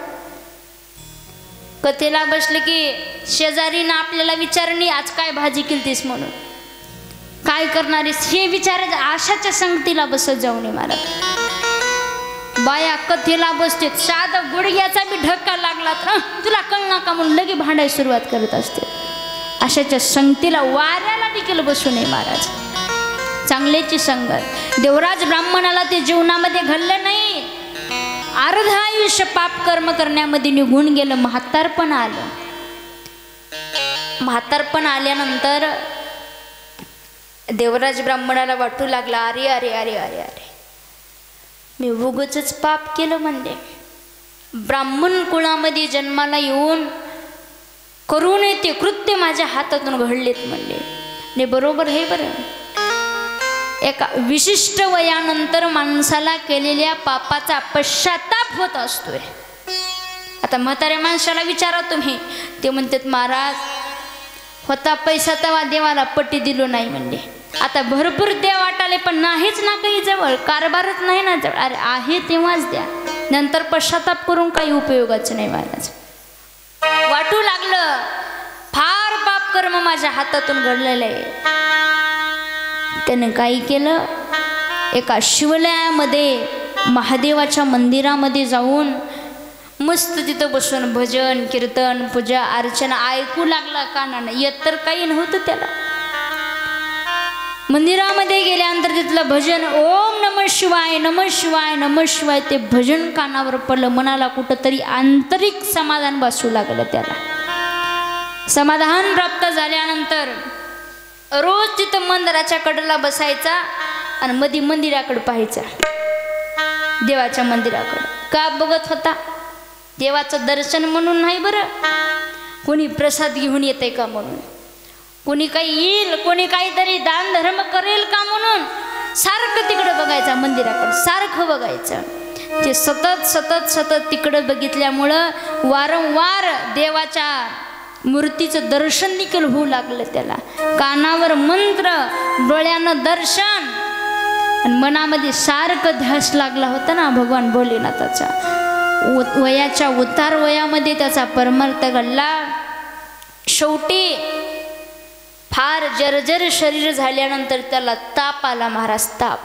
कथेला बसले की शेजारीनं आपल्याला विचारणी आज काय भाजी केलतीस म्हणून, काय करणारीस हे विचारायचं. आशाच्या संगतीला बसत जाऊ नये महाराज. बाया कथेला बसते, साधा गुडघ्याचा बी धक्का लागला तर तुला कळ नका म्हणून लगे भांडायला सुरुवात करत असते. अशाच्या संगतीला, वाऱ्याला देखील बसू नये महाराज. चांगल्याची संगत. देवराज ब्राह्मणाला ते जीवनामध्ये घडलं नाही. अर्ध आयुष्य पाप कर्म करण्यामध्ये निघून गेलं. म्हातारपण आलं. म्हातारपण आल्यानंतर देवराज ब्राह्मणाला वाटू लागला, अरे अरे अरे अरे अरे मी उगाचच पाप केलं म्हणले. ब्राह्मण कुळामध्ये जन्माला येऊन करू नये ते कृत्य माझ्या हातातून घडलेत म्हणले. ने बरोबर हे बरं. एका विशिष्ट वयानंतर माणसाला केलेल्या पापाचा पश्चाताप होत असतोय. आता म्हाताऱ्या माणसाला विचारा तुम्ही, ते म्हणतात महाराज होता पैसा तेव्हा देवाला पट्टी दिलो नाही म्हणले. आता भरपूर देव वाटाले पण नाहीच ना काही जवळ, कारभारच नाही ना जवळ. अरे आहे तेव्हाच द्या, नंतर पश्चाताप करून काही उपयोगाचं नाही महाराज. वाटू लागलं फार पाप कर्म माझ्या हातातून घडलेलं आहे. त्याने काय केलं, एका शिवालयामध्ये महादेवाच्या मंदिरामध्ये जाऊन मस्त तिथं बसून भजन कीर्तन पूजा अर्चना ऐकू लागला कानानं. येत तर काही नव्हतं त्याला. मंदिरामध्ये गेल्यानंतर तिथलं भजन, ओम नमः शिवाय नमः शिवाय नमः शिवाय, ते भजन कानावर पडलं. मनाला कुठंतरी आंतरिक समाधान बसू लागलं त्याला. समाधान प्राप्त झाल्यानंतर रोज तिथं मंदिराच्या कडेला बसायचा आणि मधी मंदिराकडे पाहायचा. देवाच्या मंदिराकडे का बघत होता? देवाचं दर्शन म्हणून नाही बरं, कोणी प्रसाद घेऊन येते का म्हणून, कोणी काही येईल, कोणी काहीतरी दान धर्म करेल का म्हणून सारखं तिकडं बघायचं. मंदिराकडे सारखं बघायचं. ते सतत सतत सतत तिकडं बघितल्यामुळं वारंवार देवाच्या मूर्तीचं दर्शन देखील होऊ लागलं त्याला. कानावर मंत्र, डोळ्यानं दर्शन आणि मनामध्ये सारखं ध्यास लागला होता ना भगवान भोलेनाथाचा. वयाच्या उतार वयामध्ये त्याचा परमार्थ घडला. शेवटी फार जर्जर शरीर झाल्यानंतर त्याला ताप आला महाराज. ताप